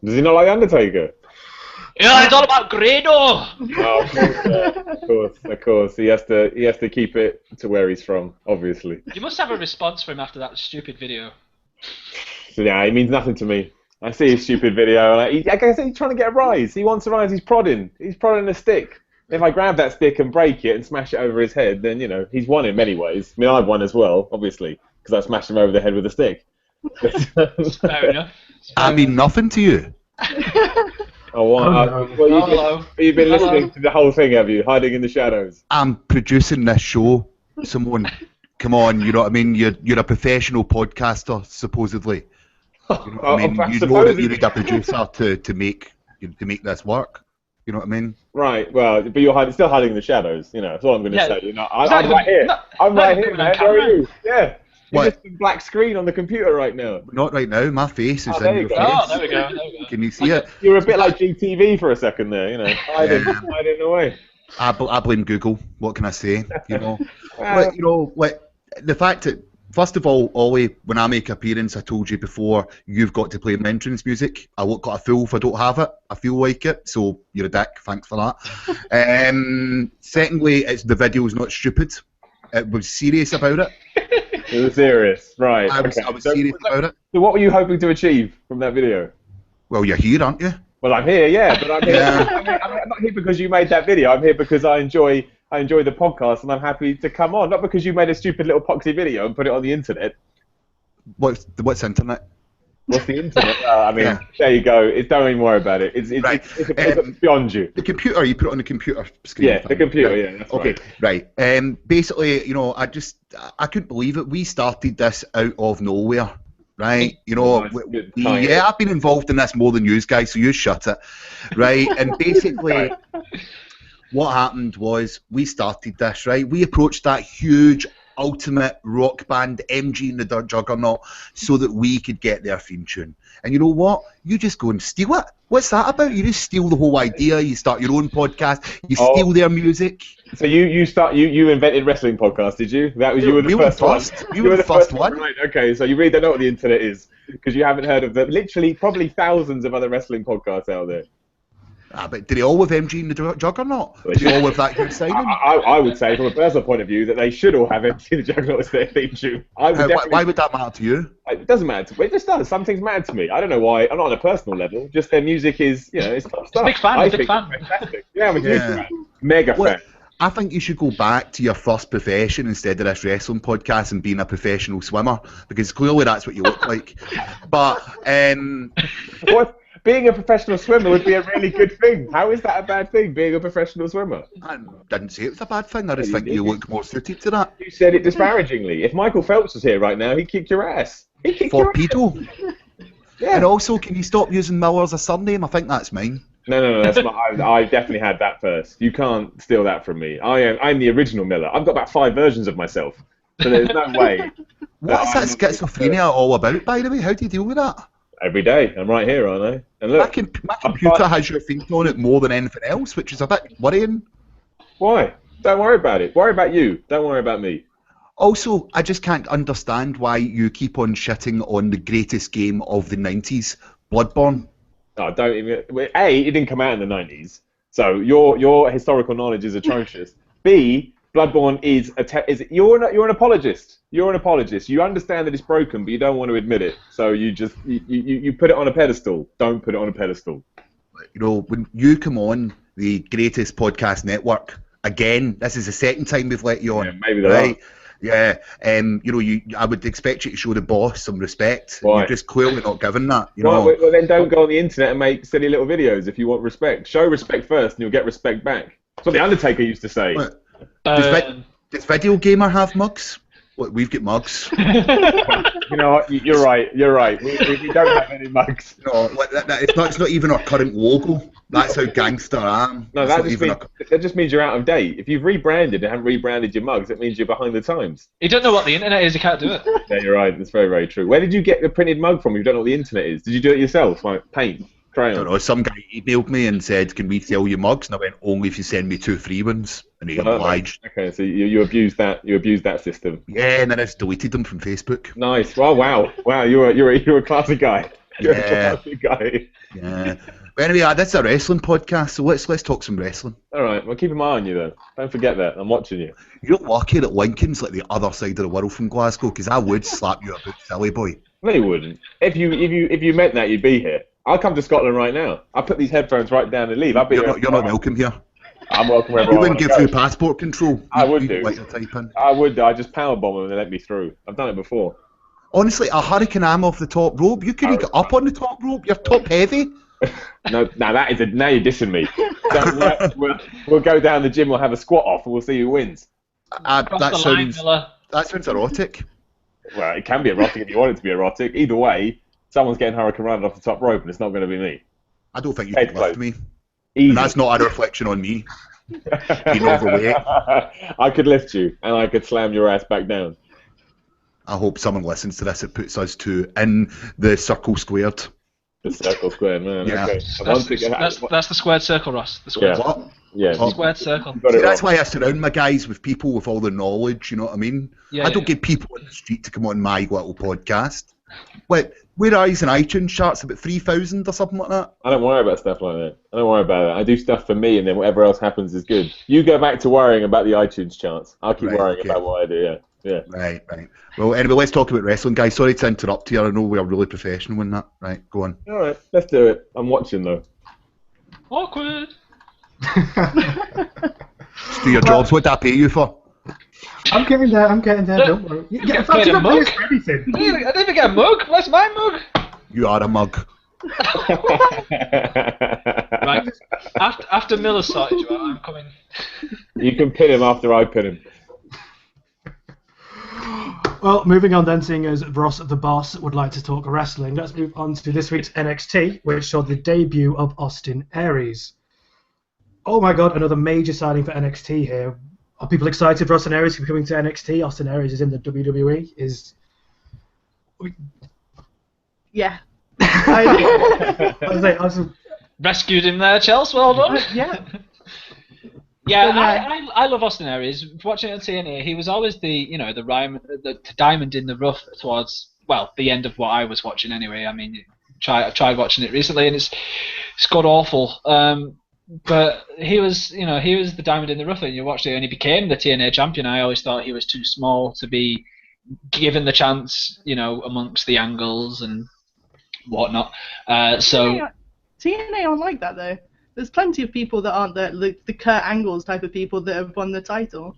Does he not like Undertaker? Yeah, it's all about Grado. Oh, of course. He has to keep it to where he's from, obviously. You must have a response for him after that stupid video. So yeah, he means nothing to me. I see his stupid video, and I guess he's trying to get a rise. He wants a rise. He's prodding a stick. If I grab that stick and break it and smash it over his head, then he's won in many ways. I mean, I've won as well, obviously, because I smashed him over the head with a stick. Fair enough. I mean nothing to you. You've been listening to the whole thing, have you? Hiding in the shadows. I'm producing this show. Someone, come on, you know what I mean? You're a professional podcaster, supposedly. You know what I mean? You know that you need a producer to make this work. You know what I mean? Right. Well, but you're still hiding in the shadows. You know, that's all I'm going to say. You know, I'm even- right here. not- I'm not right even here, coming on man. Where are camera. you? Yeah. You're What? just a black screen on the computer right now. Not right now. My face is Oh, there in you your go. face. Oh, there we go. Can you see it? You're a bit like GTV for a second there. You know, hiding away. I blame Google. What can I say? You know, Well, the fact that first of all, Ollie, when I make an appearance, I told you before, you've got to play my entrance music. I look like a fool if I don't have it. I feel like it, so you're a dick. Thanks for that. Secondly, the video's not stupid. It was serious about it. it was serious, right? I was serious about it. So, what were you hoping to achieve from that video? Well, you're here, aren't you? Well, I'm here, yeah, but I'm here. Yeah. I'm not here because you made that video. I'm here because I enjoy the podcast, and I'm happy to come on. Not because you made a stupid little poxy video and put it on the internet. What's internet? What's the internet? There you go. Don't even worry about it. It's beyond you. The computer, you put it on the computer screen. Yeah, the computer, yeah, that's okay, right. Basically, you know, I couldn't believe it. We started this out of nowhere, right? You know, I've been involved in this more than you guys, so you shut it, right? And basically, what happened was we started this, right? We approached that huge ultimate rock band, MG and the Juggernaut, so that we could get their theme tune. And you know what? You just go and steal it. What's that about? You just steal the whole idea. You start your own podcast. You steal their music. So you invented wrestling podcast, did you? That was you were the first one. You were the first one. Right. Okay. So you really don't know what the internet is because you haven't heard of the literally probably thousands of other wrestling podcasts out there. But do they all with MG and the Juggernaut? Do they all with that huge signing? I would say, from a personal point of view, that they should all have MG and the Juggernaut as their theme tune. Why would that matter to you? It doesn't matter to me. It just does. Some things matter to me. I don't know why. I'm not on a personal level. Just their music is, it's top stuff. Big fan. Big fan. Fantastic. Yeah, I'm a huge fan. Mega fan. I think you should go back to your first profession instead of this wrestling podcast and being a professional swimmer, because clearly that's what you look like. But what? Being a professional swimmer would be a really good thing. How is that a bad thing, being a professional swimmer? I didn't say it was a bad thing. I just think you look more suited to that. You said it disparagingly. If Michael Phelps was here right now, he'd kick your ass. For pedo. Yeah. And also, can you stop using Miller as a surname? I think that's mine. No, that's not. I definitely had that first. You can't steal that from me. I'm the original Miller. I've got about 5 versions of myself. So there's no way. What is that schizophrenia all about, by the way? How do you deal with that? Every day. I'm right here, aren't I? And look, my computer has your theme on it more than anything else, which is a bit worrying. Why? Don't worry about it. Worry about you. Don't worry about me. Also, I just can't understand why you keep on shitting on the greatest game of the 90s, Bloodborne. Oh, don't even. A, it didn't come out in the 90s, so your historical knowledge is atrocious. B, Bloodborne is you're an apologist. You're an apologist. You understand that it's broken, but you don't want to admit it. So you just you put it on a pedestal. Don't put it on a pedestal. You know, when you come on the greatest podcast network again, this is the second time we've let you on. Yeah, maybe right? Yeah. I would expect you to show the boss some respect. Why? You're just clearly not giving that. You know. know. Well, then don't go on the internet and make silly little videos if you want respect. Show respect first, and you'll get respect back. That's what the Undertaker used to say. Does Video Gamer have mugs? Look, we've got mugs. You know what? You're right. We don't have any mugs. No, it's not even our current logo. That's how gangster I am. No, that just means you're out of date. If you've rebranded and haven't rebranded your mugs, it means you're behind the times. You don't know what the internet is, you can't do it. Yeah, you're right. That's very, very true. Where did you get the printed mug from if you don't know what the internet is? Did you do it yourself? Like paint? Crayon? I don't know. Some guy emailed me and said, "Can we sell you mugs?" And I went, "Only if you send me 2 free ones." And he obliged. Okay, so you abused that. You abused that system. Yeah, and then I just deleted them from Facebook. Nice. Well, wow. You're a classy guy. You're a classy guy. Yeah. But anyway, that's a wrestling podcast, so let's talk some wrestling. All right. Well, keep an eye on you then. Don't forget that. I'm watching you. You're lucky that Lincoln's like the other side of the world from Glasgow, because I would slap you a bit, silly boy. No, you wouldn't. If you meant that, you'd be here. I'll come to Scotland right now. I'll put these headphones right down and leave. You're not welcome here. I'm welcome wherever You wouldn't give through passport control. I would do. Like to type in. I would. I just powerbomb them and they let me through. I've done it before. Honestly, a hurricane arm off the top rope. You couldn't get up on the top rope. You're top heavy. No, now you're dissing me. We'll go down the gym. We'll have a squat off and we'll see who wins. That sounds erotic. Well, it can be erotic if you want it to be erotic. Either way, someone's getting Hurricane Run off the top rope, and it's not going to be me. I don't think you Head can lift close. me. Easy. And that's not a reflection on me. Being overweight. I could lift you, and I could slam your ass back down. I hope someone listens to this. It puts us two in the circle squared. The circle squared, man. Yeah. Okay. That's the squared circle, Ross. The squared Yeah. circle. What? Yeah. Oh. Squared circle. You got See, it that's wrong. why I surround my guys with people with all the knowledge, you know what I mean? Yeah, I don't get people on the street to come on my little podcast. Wait, where are you in iTunes charts? About 3,000 or something like that? I don't worry about stuff like that. I don't worry about it. I do stuff for me, and then whatever else happens is good. You go back to worrying about the iTunes charts. I'll keep Right, worrying okay. about what I do, yeah. Yeah. Right. Well, anyway, let's talk about wrestling, guys. Sorry to interrupt you. I know we are really professional in that. Right, go on. All right, let's do it. I'm watching, though. Awkward. Just do your jobs. What did I pay you for? I'm getting there. Don't worry. You Yeah, get paid a don't mug? pay us for anything. I didn't even get a mug. Where's my mug? You are a mug. Right. After Miller sorted you out, I'm coming. You can pin him after I pin him. Well, moving on then, seeing as Ross the Boss would like to talk wrestling, let's move on to this week's NXT, which saw the debut of Austin Aries. Oh my god, another major signing for NXT here. Are people excited for Austin Aries coming to NXT? Austin Aries is in the WWE. Yeah. I was Rescued him there, Chelsea. Well done. Yeah. Yeah, I love Austin Aries. Watching it on TNA, he was always the diamond in the rough towards the end of what I was watching anyway. I mean, I tried watching it recently and it's god awful. But he was the diamond in the rough, and you watched it, and he became the TNA champion. I always thought he was too small to be given the chance, amongst the angles and whatnot. So TNA aren't like that though. There's plenty of people that aren't the Kurt Angles type of people that have won the title.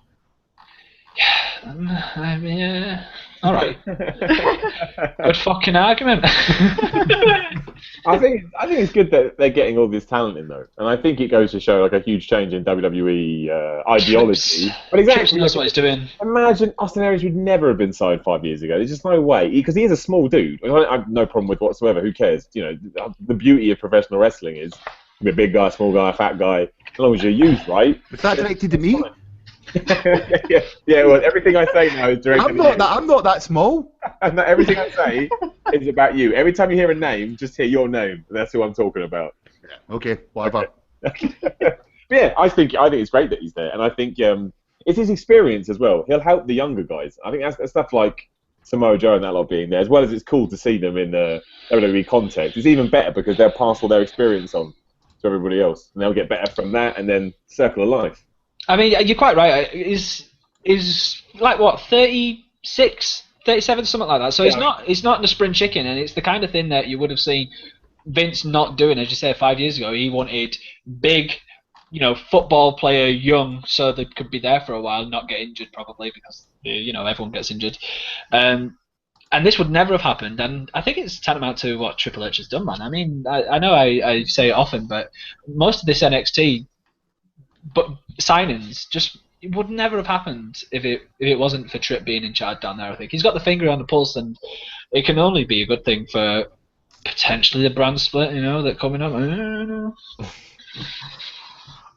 I mean, yeah. All right. Good fucking argument. I think it's good that they're getting all this talent in though, and I think it goes to show like a huge change in WWE ideology. But exactly, that's what he's doing. Imagine Austin Aries would never have been signed 5 years ago. There's just no way, because he is a small dude. I have no problem with whatsoever. Who cares? The beauty of professional wrestling is you can be a big guy, small guy, fat guy, as long as you're used right. Was that directed to me? yeah. Well, everything I say now is directed. I'm not that small. And everything I say is about you. Every time you hear a name, just hear your name. That's who I'm talking about. Okay, whatever. But yeah, I think it's great that he's there, and I think it's his experience as well. He'll help the younger guys. I think that's stuff like Samoa Joe and that lot being there, as well as it's cool to see them in the WWE context. It's even better because they'll pass all their experience on to everybody else, and they'll get better from that, and then circle of life. I mean, you're quite right. Is like what 36, 37, something like that. So he's not the spring chicken, and it's the kind of thing that you would have seen Vince not doing, as you say, 5 years ago. He wanted big, football player, young, so they could be there for a while, not get injured probably because everyone gets injured. And this would never have happened. And I think it's tantamount to what Triple H has done, man. I mean, I know I say it often, but most of this NXT signings it would never have happened if it wasn't for Tripp being in charge down there. I think he's got the finger on the pulse, and it can only be a good thing for potentially the brand split, that coming up. I don't know.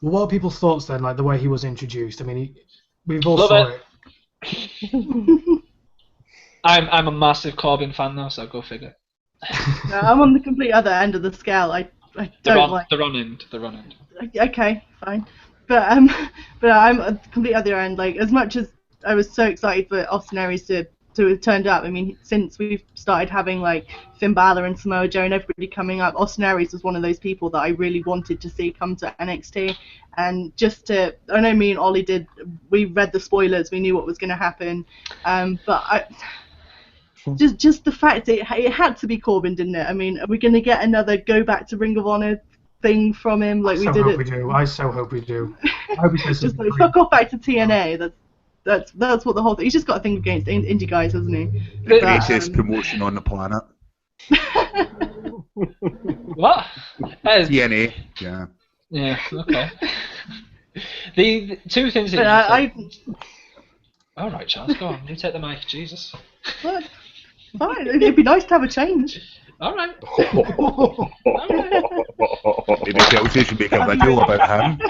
Well, what are people's thoughts then? Like the way he was introduced. I mean, we've all Love saw it. I'm a massive Corbin fan though, so go figure. No, I'm on the complete other end of the scale. I don't like. The run end. Okay, fine. But I'm at the complete other end. Like, as much as I was so excited for Austin Aries to have turned up, I mean, since we've started having like Finn Balor and Samoa Joe and everybody coming up, Austin Aries was one of those people that I really wanted to see come to NXT. And I know me and Ollie we read the spoilers, we knew what was going to happen. But just the fact that it had to be Corbin, didn't it? I mean, are we going to get another go back to Ring of Honor thing from him like we did it? I so hope we do. I hope he says just like, fuck off back to TNA. That's what the whole thing. He's just got a thing against indie guys, hasn't he? The greatest promotion on the planet. What? TNA. Yeah. Yeah. Okay. the two things that. All right, Charles. Go on. You take the mic, Jesus. What? Fine. It'd be nice to have a change. All right. Maybe Chelsea should make a video about him.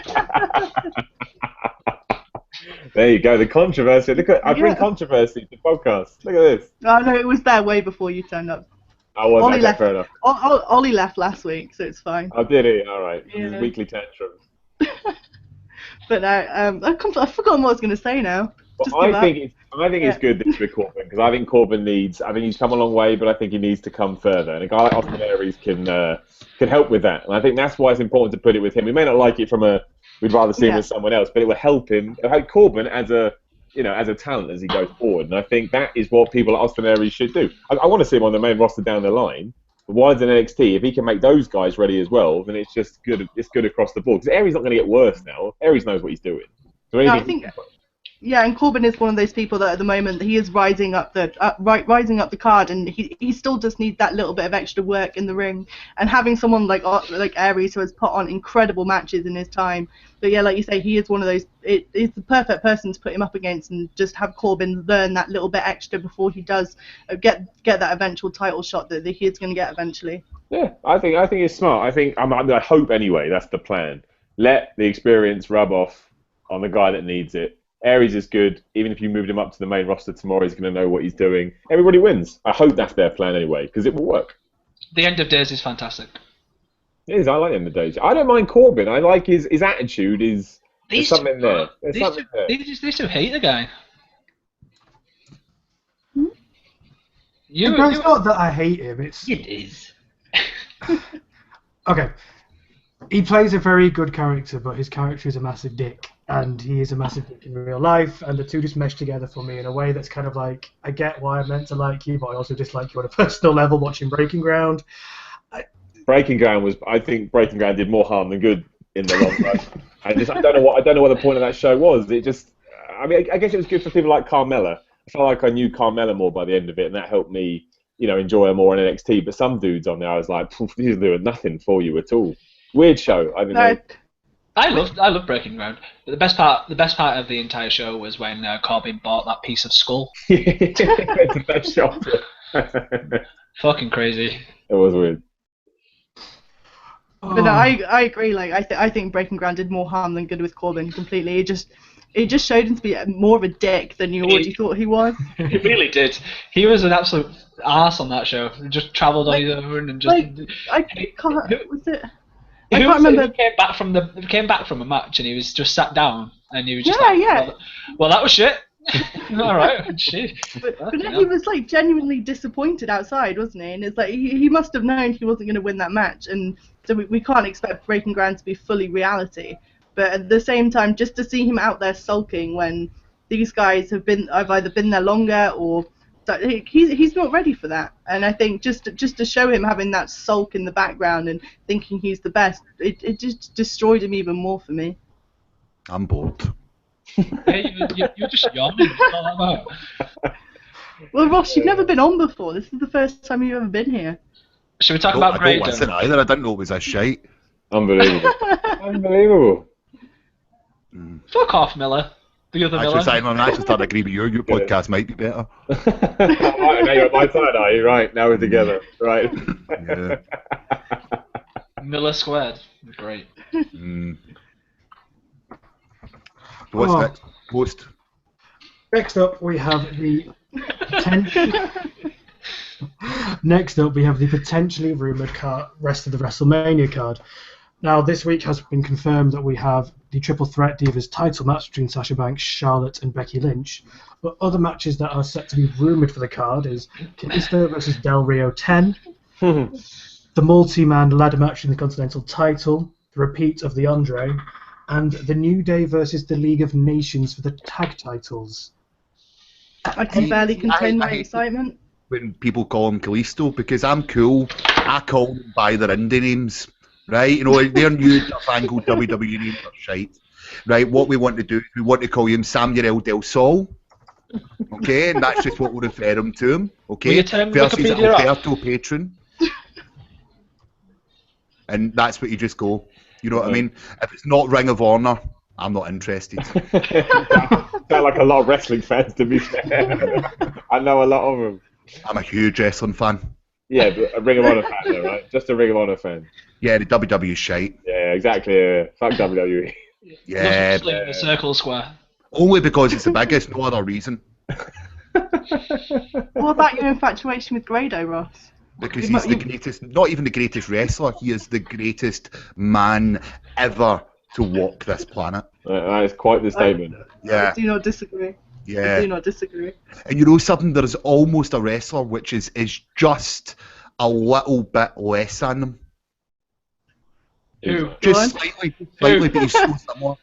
There you go, the controversy. Look at I bring controversy to the podcast. Look at this. Oh no, it was there way before you turned up. I was. Ollie Okay, left. fair enough. Ollie left last week, so it's fine. Oh, did he? All right. Yeah. His weekly tantrums. But I've forgotten what I was going to say now. Well, I think it's good this with Corbin, because I think Corbin needs. I think he's come a long way, but I think he needs to come further. And a guy like Austin Aries can help with that. And I think that's why it's important to put it with him. We may not like it from a. We'd rather see him with someone else, but it will help him. It'll help Corbin as a talent as he goes forward. And I think that is what people like Austin Aries should do. I want to see him on the main roster down the line. But why is an NXT? If he can make those guys ready as well, then it's just good. It's good across the board. Because Aries not going to get worse now. Aries knows what he's doing. So I think. Yeah, and Corbin is one of those people that at the moment he is rising up the card, and he still just needs that little bit of extra work in the ring. And having someone like Aries, who has put on incredible matches in his time, but yeah, like you say, he is one of those. It's the perfect person to put him up against, and just have Corbin learn that little bit extra before he does get that eventual title shot that he is going to get eventually. Yeah, I think it's smart. I hope anyway. That's the plan. Let the experience rub off on the guy that needs it. Aries is good. Even if you moved him up to the main roster tomorrow, he's going to know what he's doing. Everybody wins. I hope that's their plan anyway, because it will work. The end of days is fantastic. It is. I like the end of days. I don't mind Corbin. I like his attitude. There's something there. These two hate the guy. It's not that I hate him. It is. Okay. He plays a very good character, but his character is a massive dick. And he is a massive dick in real life, and the two just mesh together for me in a way that's kind of like, I get why I'm meant to like you, but I also dislike you on a personal level watching Breaking Ground. I think Breaking Ground did more harm than good in the long run. I don't know what the point of that show was. I guess it was good for people like Carmella. I felt like I knew Carmella more by the end of it, and that helped me, enjoy her more in NXT. But some dudes on there, I was like, these are doing nothing for you at all. Weird show. I mean, I love Breaking Ground. But the best part of the entire show was when Corbin bought that piece of skull. It's the best shot. Fucking crazy. It was weird. But no, I agree. Like I think Breaking Ground did more harm than good with Corbin completely. It just showed him to be more of a dick than you already thought he was. He really did. He was an absolute arse on that show. He just travelled on his own and just. I can't remember. He came back from a match and he was just sat down and he was just well, that was shit. All right, shit. But he was like genuinely disappointed outside, wasn't he? And it's like he must have known he wasn't going to win that match, and so we can't expect Breaking Ground to be fully reality. But at the same time, just to see him out there sulking when these guys have either been there longer or he's not ready for that. And I think just to show him having that sulk in the background and thinking he's the best, it just destroyed him even more for me. I'm bored. Hey, you're just yawning. What's all about? Well, Ross, you've never been on before. This is the first time you've ever been here. Should we talk about Grado? I don't listen either. I didn't know it was a shite. Unbelievable. Unbelievable. Fuck off, Miller. The other Miller. I'm actually starting to agree with you. Your podcast might be better. Right, now you're on my side, are you? Right, now we're together. Right. Yeah. Miller squared. Great. What's next? Post. Next up, we have the potentially rumoured rest of the WrestleMania card. Now, this week has been confirmed that we have the Triple Threat Divas title match between Sasha Banks, Charlotte, and Becky Lynch. But other matches that are set to be rumoured for the card is Kalisto versus Del Rio 10, the multi-man ladder match in the Continental title, the repeat of the Andre, and the New Day versus the League of Nations for the tag titles. I can barely contain my excitement. When people call him Kalisto, because I'm cool, I call them by their indie names. Right, their new fangled WWE names are shite. Right, what we want to do is we want to call him Samuel Del Sol. Okay, and that's just what we'll refer him to him. Okay, versus Alberto Patron. And that's what you just go. You know what I mean? If it's not Ring of Honor, I'm not interested. Sound like a lot of wrestling fans, to be fair. I know a lot of them. I'm a huge wrestling fan. Yeah, but a Ring of Honor fan, though, right? Just a Ring of Honor fan. Yeah, the WWE shite. Yeah, exactly. Fuck WWE. Yeah. Loves wrestling in the circle square. Only because it's the biggest, no other reason. What about your infatuation with Grado, Ross? Because he's the greatest, not even the greatest wrestler, he is the greatest man ever to walk this planet. That is quite the statement. Yeah. I do not disagree. Yeah. I do not disagree. And you know something, there is almost a wrestler which is just a little bit less than them. Who? Just slightly, but he's so similar.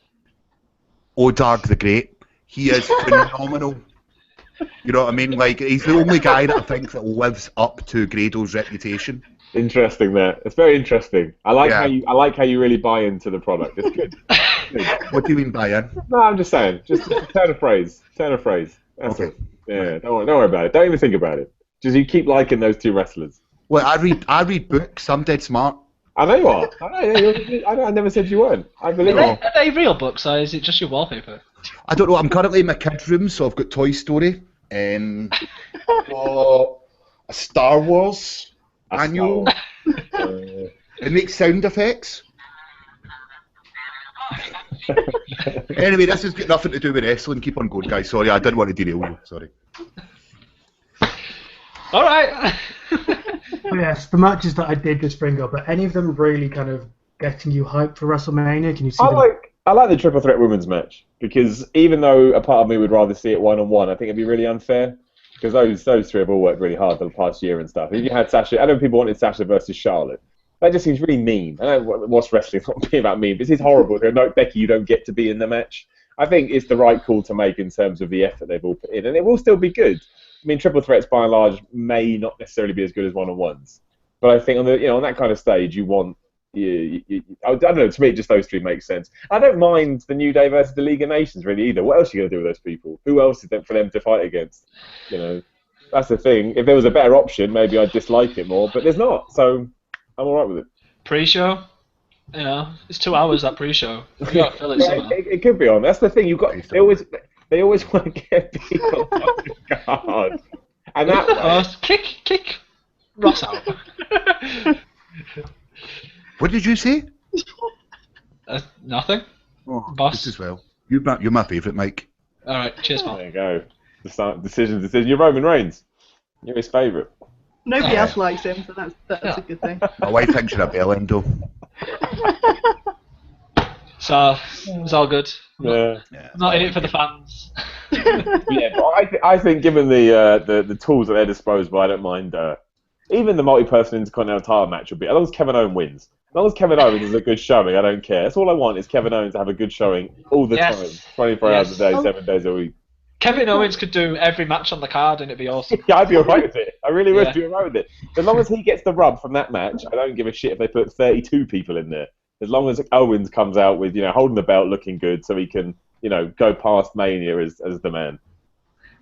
Odarg the Great. He is phenomenal. You know what I mean? Like, he's the only guy that I think that lives up to Grado's reputation. Interesting there. It's very interesting. I like how you really buy into the product. It's good. What do you mean by in? No, I'm just saying. Just turn a phrase. Turn a phrase. That's Okay. it. Yeah, don't worry about it. Don't even think about it. Just you keep liking those two wrestlers. Well, I read books. I'm dead smart. I know you are. I never said you weren't. I believe Are they real books, or is it just your wallpaper? I don't know. I'm currently in my kids' room, so I've got Toy Story, a Star Wars annual. It makes sound effects. Anyway, this has got nothing to do with wrestling. Keep on going, guys. Sorry, I didn't want to derail you. Sorry. All right. Yes, the matches that I did just bring up, are any of them really kind of getting you hyped for WrestleMania? Can you see them? I like the triple threat women's match because even though a part of me would rather see it 1-on-1, I think it'd be really unfair because those three have all worked really hard for the past year and stuff. If you had Sasha, I know people wanted Sasha versus Charlotte. That just seems really mean. I know what's wrestling not being about mean, but this is horrible. No, Becky, you don't get to be in the match. I think it's the right call to make in terms of the effort they've all put in, and it will still be good. I mean, triple threats by and large may not necessarily be as good as one-on-ones, but I think on that kind of stage, you want. I don't know. To me, just those three make sense. I don't mind the New Day versus the League of Nations really either. What else are you gonna do with those people? Who else is there for them to fight against? You know, that's the thing. If there was a better option, maybe I'd dislike it more, but there's not. So I'm all right with it. Pre-show, it's 2 hours that pre-show. You gotta fill it somehow. It could be on. That's the thing. They always want to get people on the card, and that way, Kick Ross out. What did you say? Nothing. Oh, Boss. just as well. You're my favourite, Mike. All right, cheers, pal. there you go. Decision. You're Roman Reigns. You're his favourite. Nobody else likes him, so that's a good thing. My wife thinks you're a bell end, though. So it's all good. Yeah. Not in it for the fans. Yeah, but I think given the tools at their disposal, I don't mind. Even the multi-person Intercontinental title match would be, as long as Kevin Owens wins. As long as Kevin Owens is a good showing, I don't care. That's all I want is Kevin Owens to have a good showing all the time, 24 hours a day, 7 days a week. Kevin Owens could do every match on the card and it'd be awesome. Yeah, I'd be alright with it. I really would be alright with it. As long as he gets the rub from that match, I don't give a shit if they put 32 people in there. As long as Owens comes out with, holding the belt, looking good, so he can, go past Mania as the man.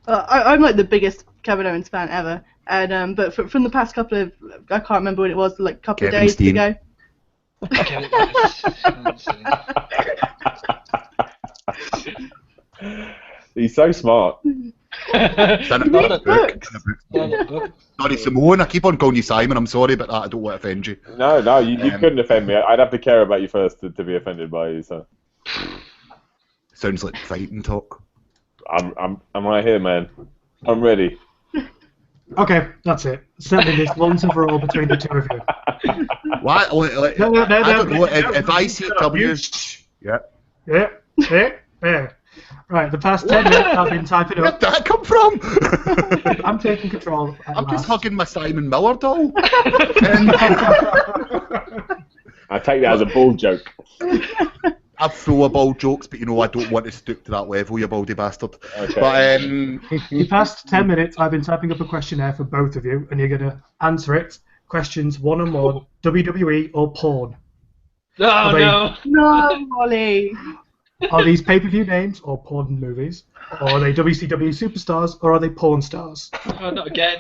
I'm like the biggest Kevin Owens fan ever, and but from the past couple of, I can't remember when it was, like a couple of days ago. He's so smart. Sorry, Simone. I keep on calling you Simon. I'm sorry about that. I don't want to offend you. No, you couldn't offend me. I'd have to care about you first to be offended by you. So. Sounds like fighting talk. I'm right here, man. I'm ready. Okay, that's it. Settle this once and for all between the two of you. What? No, I don't know. If I see W, yeah. Right, the past 10 minutes I've been typing up. Where'd that come from? I'm taking control. I'm just hugging my Simon Miller doll. I take that as a bald joke. I throw a bald jokes, but I don't want to stoop to that level, you baldy bastard. Okay. But the past 10 minutes I've been typing up a questionnaire for both of you, and you're going to answer it. Questions 1 and 1, WWE or porn? No. No, Molly. Are these pay-per-view names or porn movies? Or are they WCW superstars or are they porn stars? Oh, not again.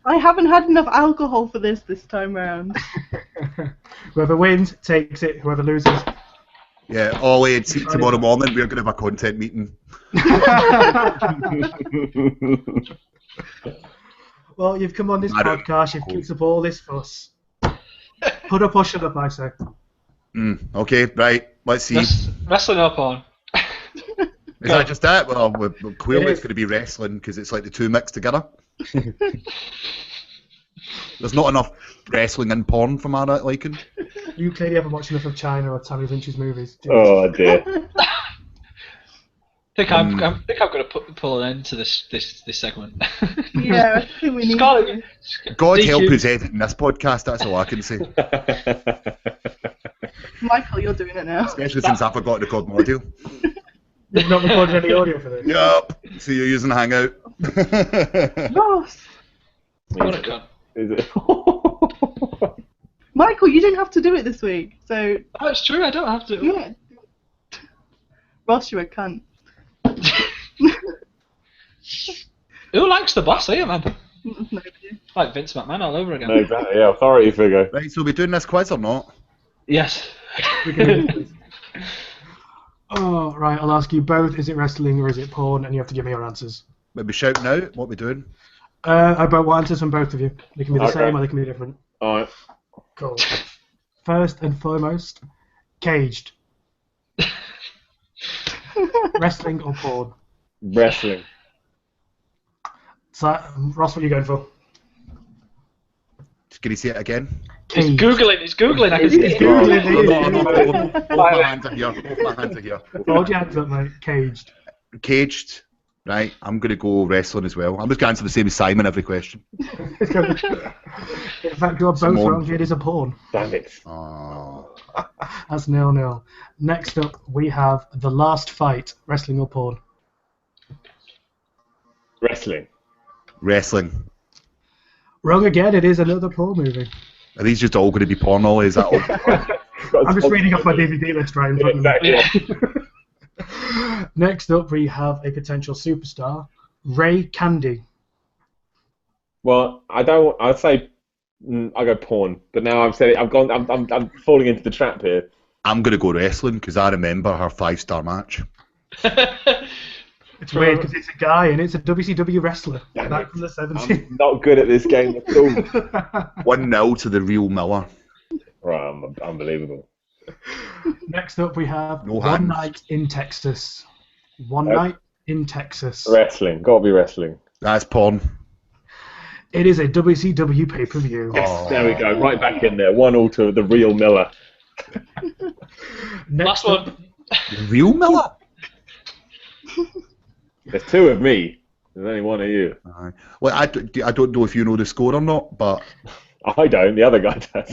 I haven't had enough alcohol for this time round. Whoever wins takes it. Whoever loses. yeah, Ollie and see tomorrow morning. We're going to have a content meeting. Well, you've come on this podcast, you've kicked up all this fuss. Put up or shut up, I say. Okay, right. Let's see. Wrestling or porn? Is that just that? Well, clearly it's going to be wrestling because it's like the two mixed together. There's not enough wrestling and porn for my liking. You clearly haven't watched enough of China or Tammy Lynch's movies. Oh dear. I think I'm going to pull an end to this segment. Yeah, I think we need. Scarlett, God DQ. help who's editing this podcast. That's all I can say. Michael, you're doing it now. Especially since I forgot to record my audio. You've not recorded any audio for this? Yup. So you're using Hangout. Ross! What a cunt. Is it? Michael, you didn't have to do it this week, so Oh, it's true, I don't have to. yeah. Ross, you're a cunt. Who likes the boss here, man? Nobody. Like Vince McMahon all over again. No, exactly. Yeah, authority figure. Right, so we're doing this quiz or not? Yes. We can do this. Oh, right, I'll ask you both, is it wrestling or is it porn? And you have to give me your answers. Maybe shouting out what we're doing. I want answers from both of you. They can be the same or they can be different. Alright. Cool. First and foremost, caged. Wrestling or porn? Wrestling. So, Ross, what are you going for? Can you say it again? He's Googling, I can see He's it. Googling. Both my hands are here. Both my hands are here. Hold your hands up, mate. Caged. Caged. Right, I'm going to go wrestling as well. I'm just going to answer the same as Simon every question. In fact, you're both wrong. It is a porn. Damn it. Oh. That's 0-0. Next up, we have The Last Fight. Wrestling or porn? Wrestling. Wrestling. Wrong again. It is another porn movie. Are these just all going to be porn, Ollie? Is that all? I'm just reading off my DVD list right in front of me. Exactly. Next up, we have a potential superstar, Ray Candy. Well, I'd say I go porn, but now I've said it. I'm falling into the trap here. I'm going to go wrestling because I remember her 5-star match. It's weird because it's a guy and it's a WCW wrestler back from the 70s. I'm not good at this game at all. 1-0 to the real Miller. Right, unbelievable. Next up, we have No One hands. Night in Texas. One Night in Texas. Wrestling. Gotta be wrestling. That's porn. It is a WCW pay-per-view. Yes, there we go. Right back in there. 1-0 to the real Miller. Next Last one. The real Miller? There's two of me. There's only one of you. Well, I don't know if you know the score or not, but I don't. The other guy does.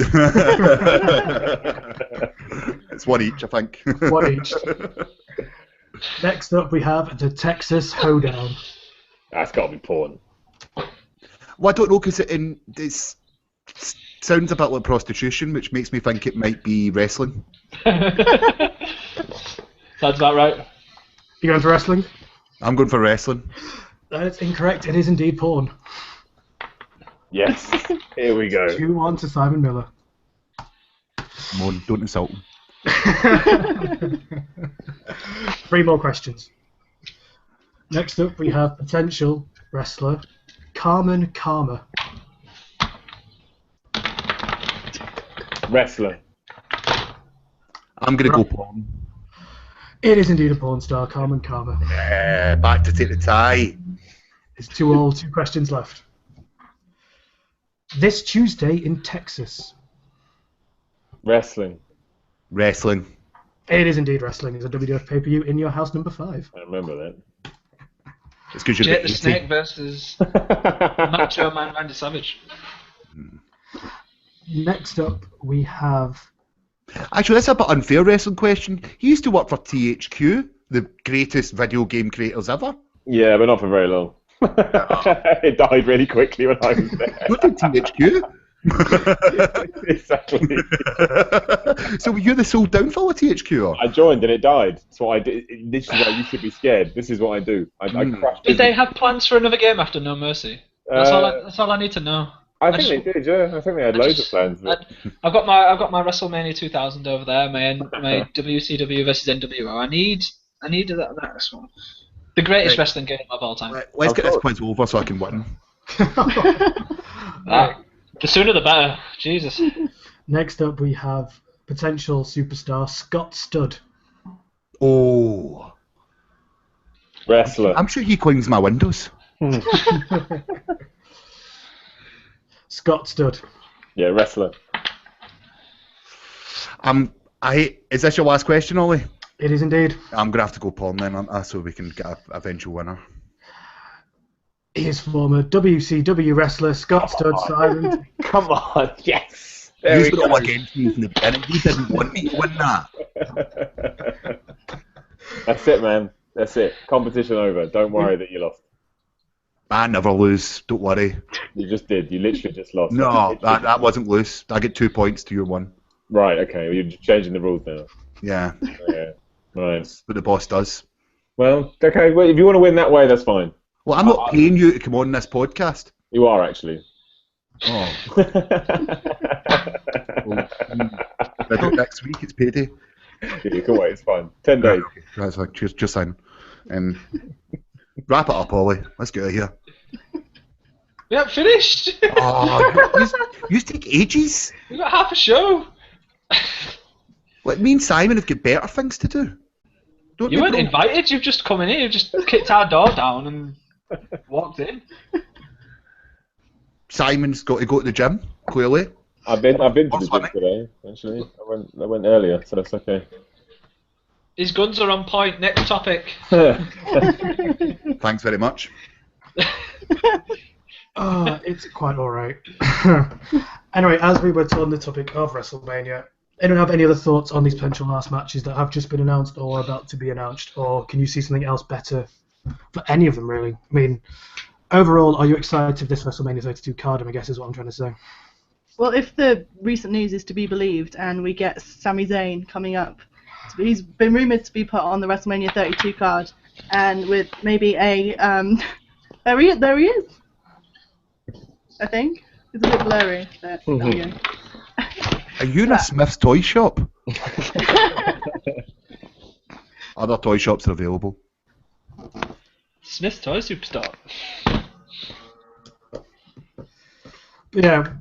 it's one each, I think. One each. Next up, we have the Texas Hoedown. That's got to be porn. Well, I don't know because it sounds a bit like prostitution, which makes me think it might be wrestling. Sounds about right. You going for wrestling? I'm going for wrestling. That's incorrect. It is indeed porn. Yes. Here we go. 2-1 to Simon Miller. Come on, don't insult him. 3 more questions. Next up, we have potential wrestler Carmen Karma. Wrestling. I'm going to go porn. It is indeed a porn star, Carmen Karma. Yeah, back to take the tie. It's 2-2, 2 questions left. This Tuesday in Texas. Wrestling. Wrestling. It is indeed wrestling. It's a WWF pay-per-view in your house number 5. I remember that. It's because you're Jet the 80. Snake versus Macho Man Randy Savage. Next up, we have... Actually, that's a bit unfair wrestling question. He used to work for THQ, the greatest video game creators ever. Yeah, but not for very long. It died really quickly when I was there. What did THQ? Exactly. So were you the sole downfall of THQ? Or? I joined and it died. That's what I did. This is why you should be scared. This is what I do. I crushed Did they have plans for another game after No Mercy? That's all I need to know. I think they did, yeah. I think they had loads of plans. I've got my WrestleMania 2000 over there. My WCW versus NWO. I need that one. The greatest wrestling game of all time. Let's get this quiz over so I can win. Right. The sooner the better. Jesus. Next up, we have potential superstar Scott Studd. Oh. Wrestler. I'm sure he cleans my windows. Scott Studd. Yeah, wrestler. Is this your last question, Ollie? It is indeed. I'm gonna have to go porn then, aren't I, so we can get an eventual winner. He is former WCW wrestler Scott Studd signed. Come on, yes. You put it all against me from the beginning. You didn't want me to win that. That's it, man. That's it. Competition over. Don't worry that you lost. I never lose. Don't worry. You just did. You literally just lost. No, that wasn't loose. I get 2 points to your 1. Right. Okay. Well, you're changing the rules now. Yeah. Yeah. Right. That's what the boss does. Well, okay. Well, if you want to win that way, that's fine. Well, I'm not paying you to come on this podcast. You are actually. Oh. Next week it's payday. You can wait. It's fine. 10 days. Okay. That's fine. Just sign. Wrap it up, Ollie. Let's get out of here. We haven't finished. Oh, you take ages. We've got half a show. Well, me and Simon have got better things to do. Don't You we, weren't bro? invited. You've just come in here. You've just kicked our door down and walked in. Simon's got to go to the gym, clearly. I've been to the What's gym funny? today. Actually, I went earlier, so that's okay. His guns are on point. Next topic. Thanks very much. It's quite alright. Anyway, as we were on the topic of WrestleMania, anyone have any other thoughts on these potential last matches that have just been announced or about to be announced, or can you see something else better for any of them, really? I mean, overall, are you excited for this WrestleMania 32 card, I guess is what I'm trying to say. Well, if the recent news is to be believed and we get Sami Zayn coming up, he's been rumoured to be put on the WrestleMania 32 card, and with maybe a there he is. I think it's a bit blurry. But there we go. Are you in a Smith's toy shop? Other toy shops are available. Smith's Toy Superstar. Yeah,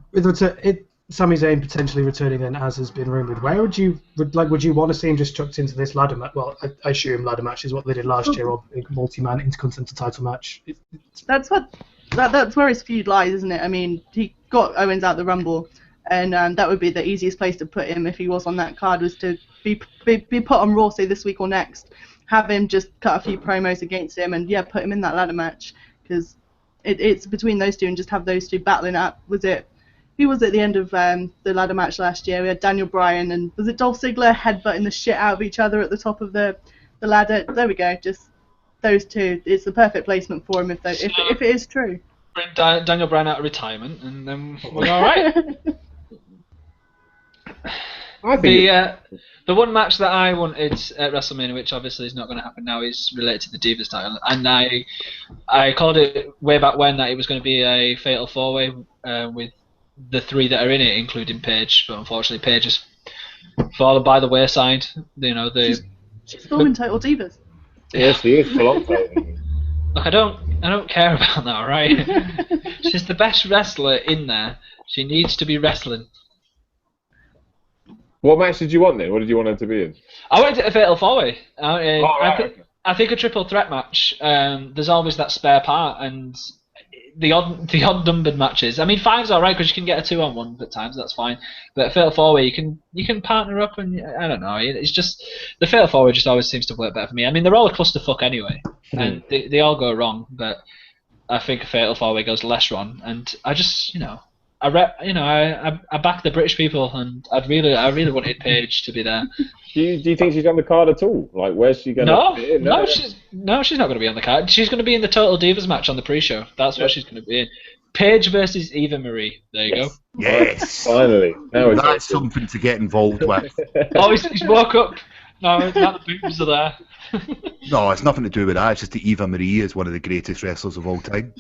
Sami Zayn potentially returning then, as has been rumoured. Where would you want to see him just chucked into this ladder match? Well, I assume ladder match is what they did last year, or a multi-man intercontinental title match. That's where his feud lies, isn't it? I mean, he got Owens out the Rumble, and that would be the easiest place to put him if he was on that card, was to be put on Raw, say this week or next. Have him just cut a few promos against him, and put him in that ladder match, because it's between those two, and just have those two battling up. Who was at the end of the ladder match last year? We had Daniel Bryan, and was it Dolph Ziggler headbutting the shit out of each other at the top of the ladder? There we go, just those two. It's the perfect placement for him if it is true. Bring Daniel Bryan out of retirement, and then we're all right. I think The one match that I wanted at WrestleMania, which obviously is not going to happen now, is related to the Divas title, and I called it way back when that it was going to be a fatal four-way with the three that are in it, including Paige, but unfortunately Paige has fallen by the wayside. She's still in Total Divas. Yes, he is for a long time. Look, I don't care about that, right? She's the best wrestler in there. She needs to be wrestling. What match did you want then? What did you want her to be in? I wanted a fatal four-way. Right. I think a triple threat match. There's always that spare part, and the odd numbered matches. I mean, 5's alright because you can get a 2-on-1 at times. That's fine. But a fatal four-way, you can partner up, and I don't know. It's just the fatal four-way just always seems to work better for me. I mean, they're all a clusterfuck anyway, and they all go wrong. But I think a fatal four-way goes less wrong, and I just I back the British people, and I really wanted Paige to be there. Do you think she's on the card at all? Like, where's she going to be in? No, she's not going to be on the card. She's going to be in the Total Divas match on the pre-show. That's what she's going to be in. Paige versus Eva Marie. There you go. Yes. Finally. Now That's something to get involved with. Oh, he's woke up. No, not the boobs are there. No, it's nothing to do with that. It's just that Eva Marie is one of the greatest wrestlers of all time.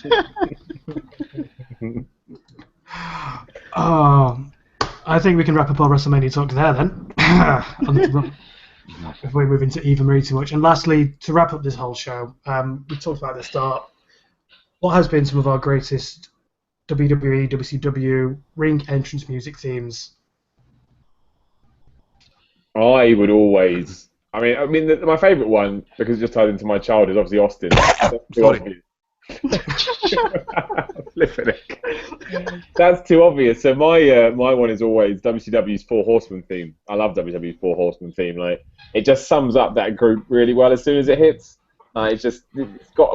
I think we can wrap up our WrestleMania talk there then. If we move into Eva Marie too much. And lastly, to wrap up this whole show, we talked about at the start what has been some of our greatest WWE, WCW ring entrance music themes? I would always. My favourite one, because it just tied into my childhood, is obviously Austin. Sorry. Flipping it. That's too obvious. So my one is always WCW's Four Horsemen theme. I love WCW's Four Horsemen theme. Like, it just sums up that group really well as soon as it hits. It's got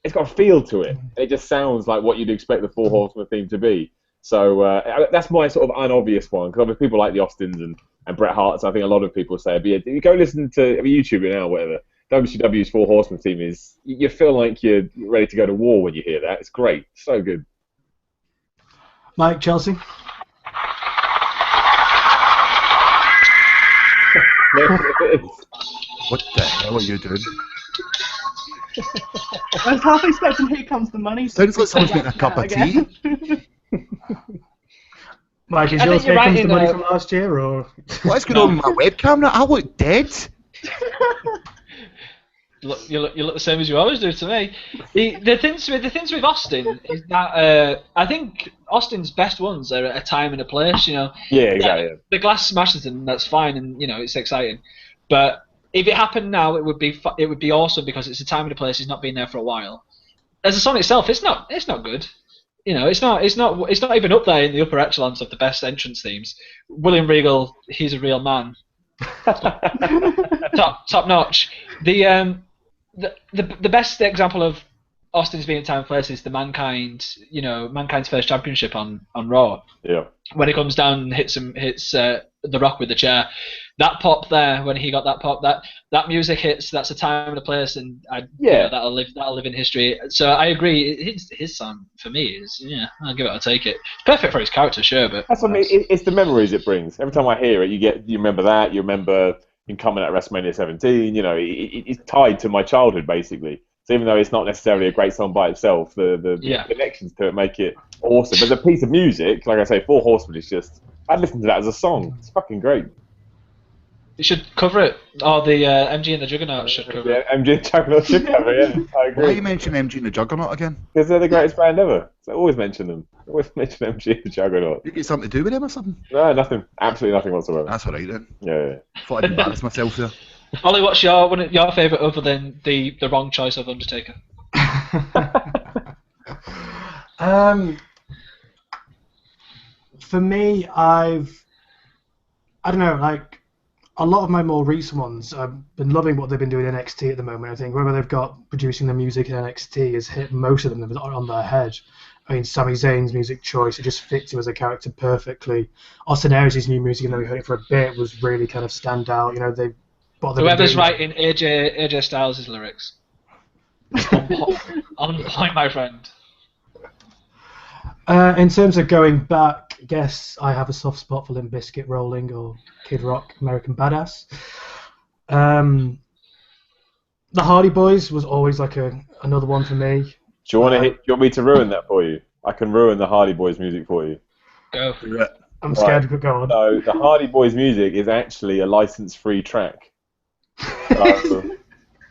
it's got a feel to it. It just sounds like what you'd expect the Four Horsemen theme to be. So that's my sort of unobvious one, because obviously people like the Austins and Bret Hart's, I think a lot of people say. But yeah, you go listen to YouTube it now, whatever. WCW's Four Horsemen theme is, you feel like you're ready to go to war when you hear that. It's great. So good. Mike, Chelsea? What the hell are you doing? I was half expecting Here Comes the Money. Sounds like someone's getting a cup of tea. Mike, is yours Here Comes the Money from last year, or...? What's going on with my webcam now? I look dead. You look the same as you always do to me. The things with Austin is that I think Austin's best ones are at a time and a place. You know. Yeah, exactly. The glass smashes and that's fine, and it's exciting. But if it happened now, it would be awesome, because it's a time and a place. He's not been there for a while. As a song itself, it's not good. It's not even up there in the upper echelons of the best entrance themes. William Regal, he's a real man. top notch. The best example of Austin's being in time and place is the Mankind's first championship on Raw. Yeah. When he comes down and hits The Rock with the chair, that pop there, when he got that pop, that music hits. That's a time and a place, and that'll live in history. So I agree. His song for me is I'll give it a take it. It's perfect for his character, sure, but that's what I mean. It's the memories it brings. Every time I hear it, you remember that. You remember him coming at WrestleMania 17. It's tied to my childhood basically. So even though it's not necessarily a great song by itself, the connections to it make it awesome. As a piece of music, like I say, Four Horsemen is just. I'd listen to that as a song. It's fucking great. You should cover it. Or the MG and the Juggernaut should cover it. Yeah, MG and the Juggernaut should cover it, yeah. I agree. Why you mention MG and the Juggernaut again? Because they're the greatest band ever. So I always mention them. I always mention MG and the Juggernaut. You get something to do with them or something? No, nothing. Absolutely nothing whatsoever. That's alright then. Yeah. Thought I'd embarrass myself there. Ollie, what's your favourite other than the wrong choice of Undertaker? For me, I don't know, like a lot of my more recent ones, I've been loving what they've been doing in NXT at the moment. I think whoever they've got producing the music in NXT has hit most of them on their head. I mean, Sami Zayn's music choice, it just fits him as a character perfectly. Austin Aries' new music, even though we heard it for a bit, was really kind of stand out. Whoever's writing AJ Styles' lyrics. On point, my friend. In terms of going back, I guess I have a soft spot for Limp Bizkit Rolling or Kid Rock American Badass. The Hardy Boys was always like another one for me. Do you want me to ruin that for you? I can ruin the Hardy Boys music for you. Go. I'm scared to go on. So the Hardy Boys music is actually a license-free track. So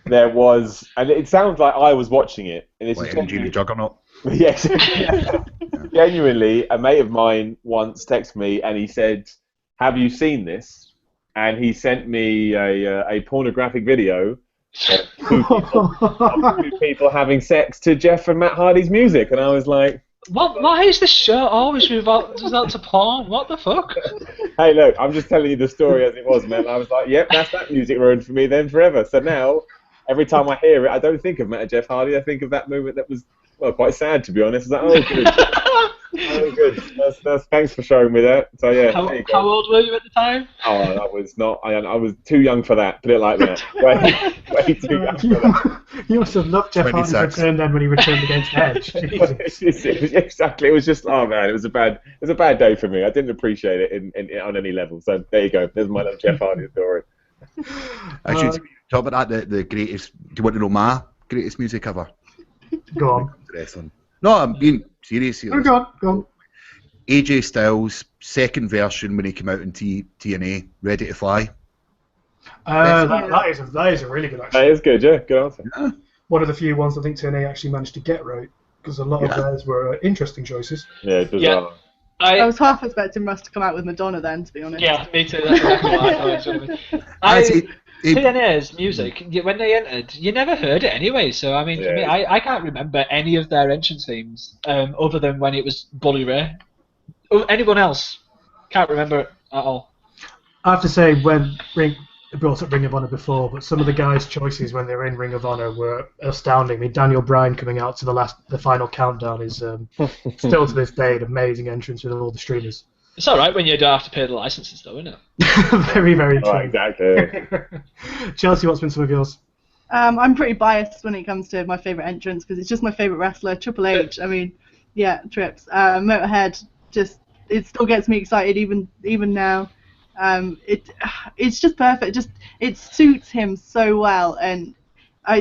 there was, and it sounds like I was watching it. And it's MG the Juggernaut. Yes. Genuinely, a mate of mine once texted me and he said, "Have you seen this?" And he sent me a pornographic video of two people having sex to Jeff and Matt Hardy's music, and I was like, Why is this show always result to porn? What the fuck? Hey, look, I'm just telling you the story as it was, man. I was like, yep, that's that music ruined for me then forever. So now, every time I hear it, I don't think of Matt and Jeff Hardy. I think of that moment that was, well, quite sad, to be honest. I was like, oh, good. Oh, good. Thanks for showing me that. So, yeah. How old were you at the time? Oh, I was not. I was too young for that. Put it like that. Way too young for that. You must have loved Jeff Hardy's return then when he returned against Edge. Exactly. It was just, oh man, it was a bad day for me. I didn't appreciate it on any level. So there you go. There's my little Jeff Hardy story. Actually, talk about that. The greatest. Do you want to know my greatest music ever? Go on. No, I'm being serious here. Go on. AJ Styles' second version when he came out in TNA, Ready to Fly. That is a really good, actually. That is good, yeah. Good answer. Yeah. One of the few ones I think TNA actually managed to get right. because a lot of those were interesting choices. Yeah, bizarre. Yeah. I was half expecting Russ to come out with Madonna then, to be honest. Yeah, me too. That's exactly what I thought it was going to be. TNA's music, when they entered, you never heard it anyway. So I mean, for me, I can't remember any of their entrance themes other than when it was Bully Ray. Anyone else? Can't remember it at all. I have to say, when brought up Ring of Honor before, but some of the guys' choices when they were in Ring of Honor were astounding. I mean, Daniel Bryan coming out to the final countdown is still to this day an amazing entrance with all the streamers. It's all right when you don't have to pay the licenses, though, isn't it? Very, very true. Oh, exactly. Chelsea, what's been some of yours? I'm pretty biased when it comes to my favourite entrance because it's just my favourite wrestler, Triple H. I mean, yeah, Trips. Motorhead, it still gets me excited even now. It's just perfect. It suits him so well, and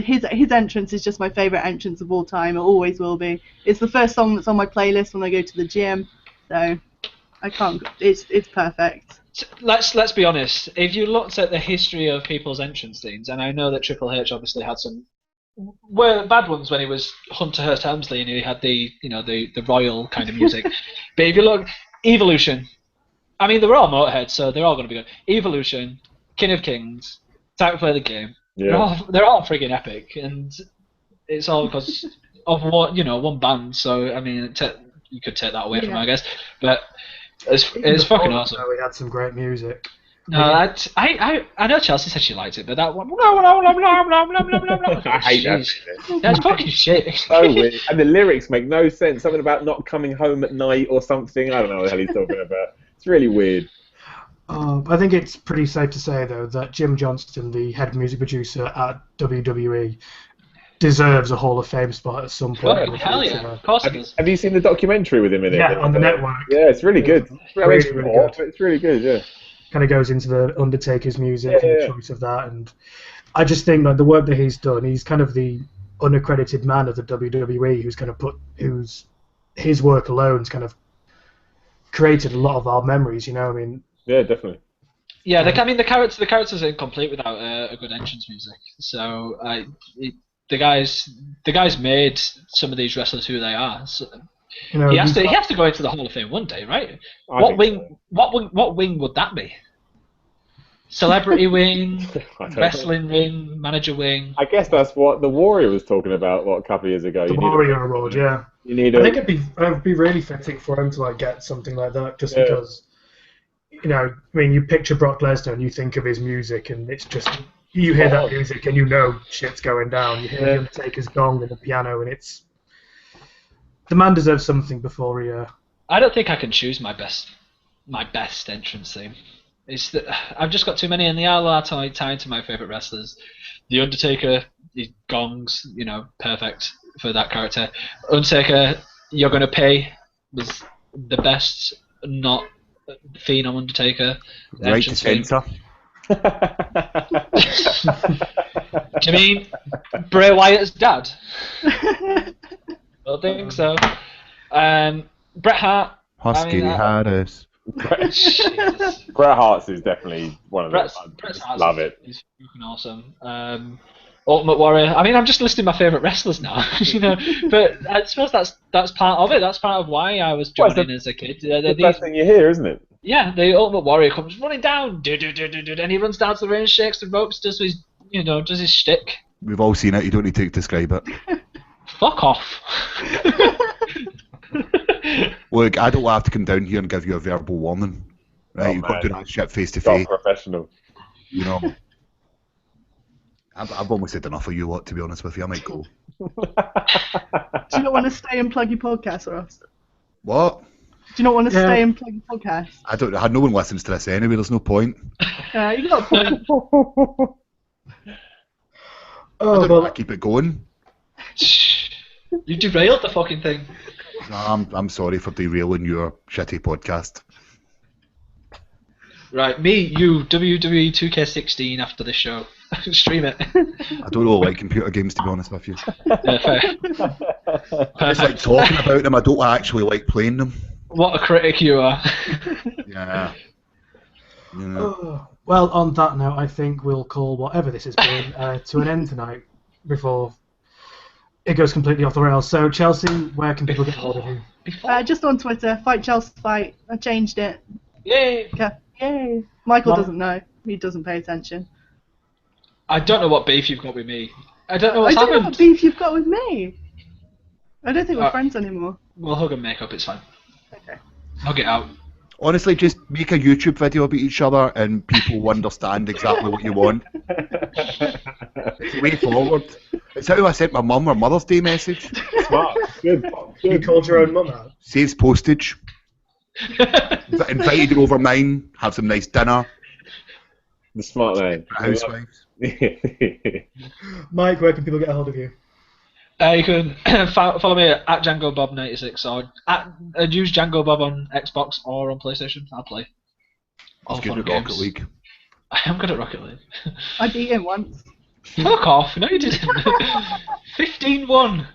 his entrance is just my favourite entrance of all time. It always will be. It's the first song that's on my playlist when I go to the gym, so I can't. It's perfect. Let's be honest. If you looked at the history of people's entrance themes, and I know that Triple H obviously had some bad ones when he was Hunter Hearst Helmsley and he had the royal kind of music, but if you look, Evolution. I mean, they were all Motorhead, so they're all going to be good. Evolution, King of Kings, Time to Play the Game. Yeah. They're all friggin' epic, and it's all because of one band. So I mean, you could take that away from them, I guess. But it's fucking awesome. We had some great music. No, I know Chelsea said she liked it, but that one. I hate that. That's fucking shit. So weird. And the lyrics make no sense. Something about not coming home at night or something. I don't know what the hell he's talking about. It's really weird. I think it's pretty safe to say, though, that Jim Johnston, the head music producer at WWE, deserves a Hall of Fame spot at some point. Oh, hell yeah, of course it does. Have you seen the documentary with him in it? Yeah, on the network. Yeah, it's really good. Really good. It's really good, yeah. Kind of goes into the Undertaker's music and the choice of that, and I just think that the work that he's done, he's kind of the unaccredited man of the WWE who's kind of his work alone's kind of created a lot of our memories, I mean. Yeah, definitely. Yeah, the characters are incomplete without a good entrance music. So the guys made some of these wrestlers who they are. So, he has to go into the Hall of Fame one day, right? What wing would that be? Celebrity wing, wrestling wing, manager wing. I guess that's what the Warrior was talking about a couple of years ago. The Warrior Award, yeah. I think it'd be really fitting for him to get something like that, just because. I mean, you picture Brock Lesnar and you think of his music, and it's just you hear that music and you know shit's going down. You hear the Undertaker's gong and the piano, and the man deserves something before he. I don't think I can choose my best entrance theme. It's I've just got too many, and they are all tied to my favorite wrestlers. The Undertaker, his gongs, perfect for that character. Undertaker, You're Gonna Pay was the best, not Phenom Undertaker. Right to centre. Do you mean Bray Wyatt's dad? I don't think so. Bret Hart. Husky Harris. Bret Hart's is definitely one of those. Love it. He's fucking awesome. Ultimate Warrior. I mean, I'm just listing my favourite wrestlers now, But I suppose that's part of it. That's part of why I was joining as a kid. The best thing you hear, isn't it? Yeah, the Ultimate Warrior comes running down, and he runs down to the ring, shakes the ropes, does his shtick. We've all seen it. You don't need to describe it. Fuck off. Look, I don't have to come down here and give you a verbal warning, right? You've got to do that shit face to face. Professional. I've almost said enough of you lot, to be honest with you. I might go. Do you not want to stay and plug your podcast, Ross? What? Do you not want to stay and plug your podcast? I don't. No one listens to this anyway. There's no point. You got a point. I don't want to keep it going. You derailed the fucking thing. No, I'm sorry for derailing your shitty podcast. Right, you, WWE 2K16 after this show. Stream it. I don't really like computer games, to be honest with you. Yeah, fair. I just like talking about them. I don't actually like playing them. What a critic you are. Yeah. Well, on that note, I think we'll call whatever this has been to an end tonight before it goes completely off the rails. So Chelsea, where can people get hold of you? Just on Twitter, Fight Chelsea Fight. I changed it. Yay! Okay. Yay! Michael doesn't know. He doesn't pay attention. I don't know what beef you've got with me. I don't know what's I don't happened. know what beef you've got with me. I don't think we're friends anymore. We'll hug and make up, it's fine. Okay. Hug it out. Honestly, just make a YouTube video about each other and people will understand exactly what you want. It's the way forward. It's how I sent my mum her Mother's Day message. Smart. Good. You called your own mum out? Saves postage. Invited her over mine, have some nice dinner. The smart man. Housewives. Mike, where can people get a hold of you? You can follow me at DjangoBob96 or use Django Bob on Xbox or on PlayStation. I'll play. I was good at Rocket League. I am good at Rocket League. I beat him once. Fuck off! No, you didn't. 15-1.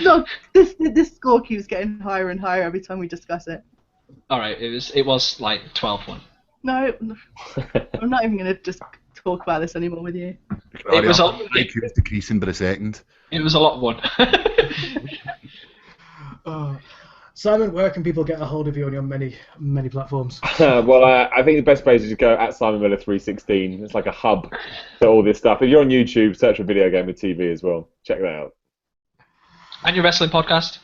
Look, this score keeps getting higher and higher every time we discuss it. All right, it was like 12-1. No, I'm not even gonna just talk about this anymore with you. It was IQ's decreasing by the second. It was a lot of one. Simon, where can people get a hold of you on your many platforms? Well, I think the best place is to go at Simon Miller 316. It's like a hub for all this stuff. If you're on YouTube, search for Video Game with TV as well. Check that out. And your wrestling podcast?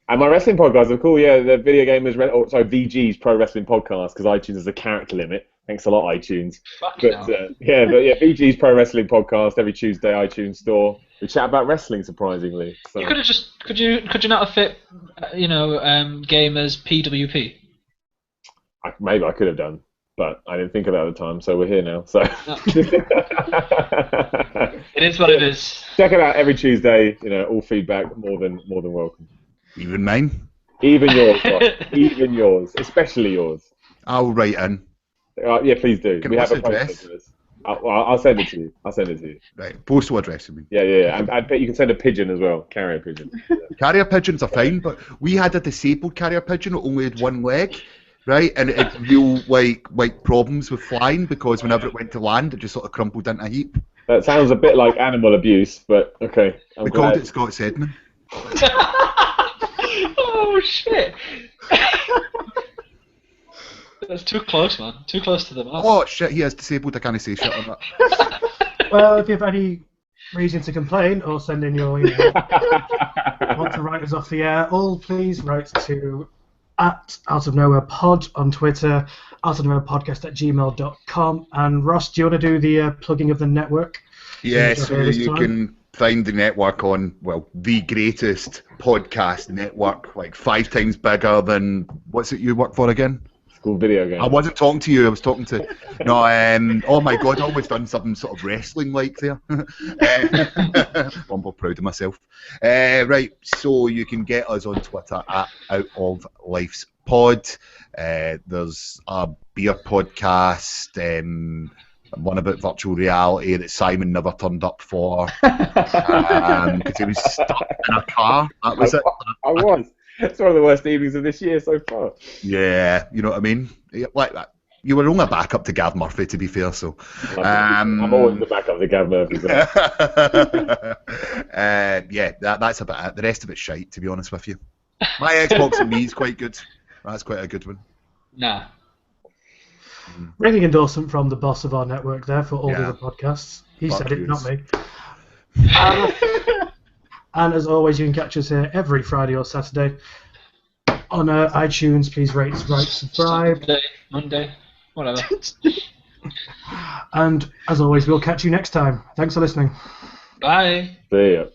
And my wrestling podcast are cool, yeah. The Video Gamers, VG's Pro Wrestling Podcast, because iTunes has a character limit. Thanks a lot, iTunes. But VG's Pro Wrestling Podcast every Tuesday, iTunes Store. We chat about wrestling, surprisingly. So. You could have just could you not have fit, gamers PWP? Maybe I could have done, but I didn't think of that at the time. So we're here now. So No. It is what it is. Check it out every Tuesday. All feedback more than welcome. Even mine? Even yours, Ross. Even yours, especially yours. I'll write in. Yeah, please do. Can we have a address? post this. I'll send it to you. Right, postal address, I mean. Yeah. And I bet you can send a pigeon as well, carrier pigeon. Yeah. Carrier pigeons are fine, but we had a disabled carrier pigeon that only had one leg, right? And it had real like problems with flying because whenever it went to land, it just sort of crumpled into a heap. That sounds a bit like animal abuse, but okay. We called it Scott Sedman. Oh shit! That's too close, man. Too close to the mark. Oh shit, he is disabled. I can't say shit on that. Well, if you have any reason to complain or send in your want to write us off the air, all please write to @OutOfNowherePod on Twitter, outofnowherepodcast@gmail.com. And Ross, do you want to do the plugging of the network? Yeah, so you can find the network on, the greatest podcast network, like 5 times bigger than, what's it you work for again? School Video Game. I wasn't talking to you, I was talking to, oh my god, I always done something sort of wrestling-like there. I'm more proud of myself. Right, so you can get us on Twitter at OutOfLifesPod. There's a beer podcast, one about virtual reality that Simon never turned up for because he was stuck in a car. That was it. I was. It's one of the worst evenings of this year so far. Yeah, you know what I mean? Like that. You were only a backup to Gav Murphy, to be fair. So I'm always the backup to Gav Murphy. Yeah, that's about it. The rest of it's shite, to be honest with you. My Xbox and me is quite good. That's quite a good one. Nah. Ringing endorsement from the boss of our network there for all the other podcasts. He said it, not me. And as always, you can catch us here every Friday or Saturday on iTunes. Please rate, subscribe. Monday, whatever. And as always, we'll catch you next time. Thanks for listening. Bye. See ya.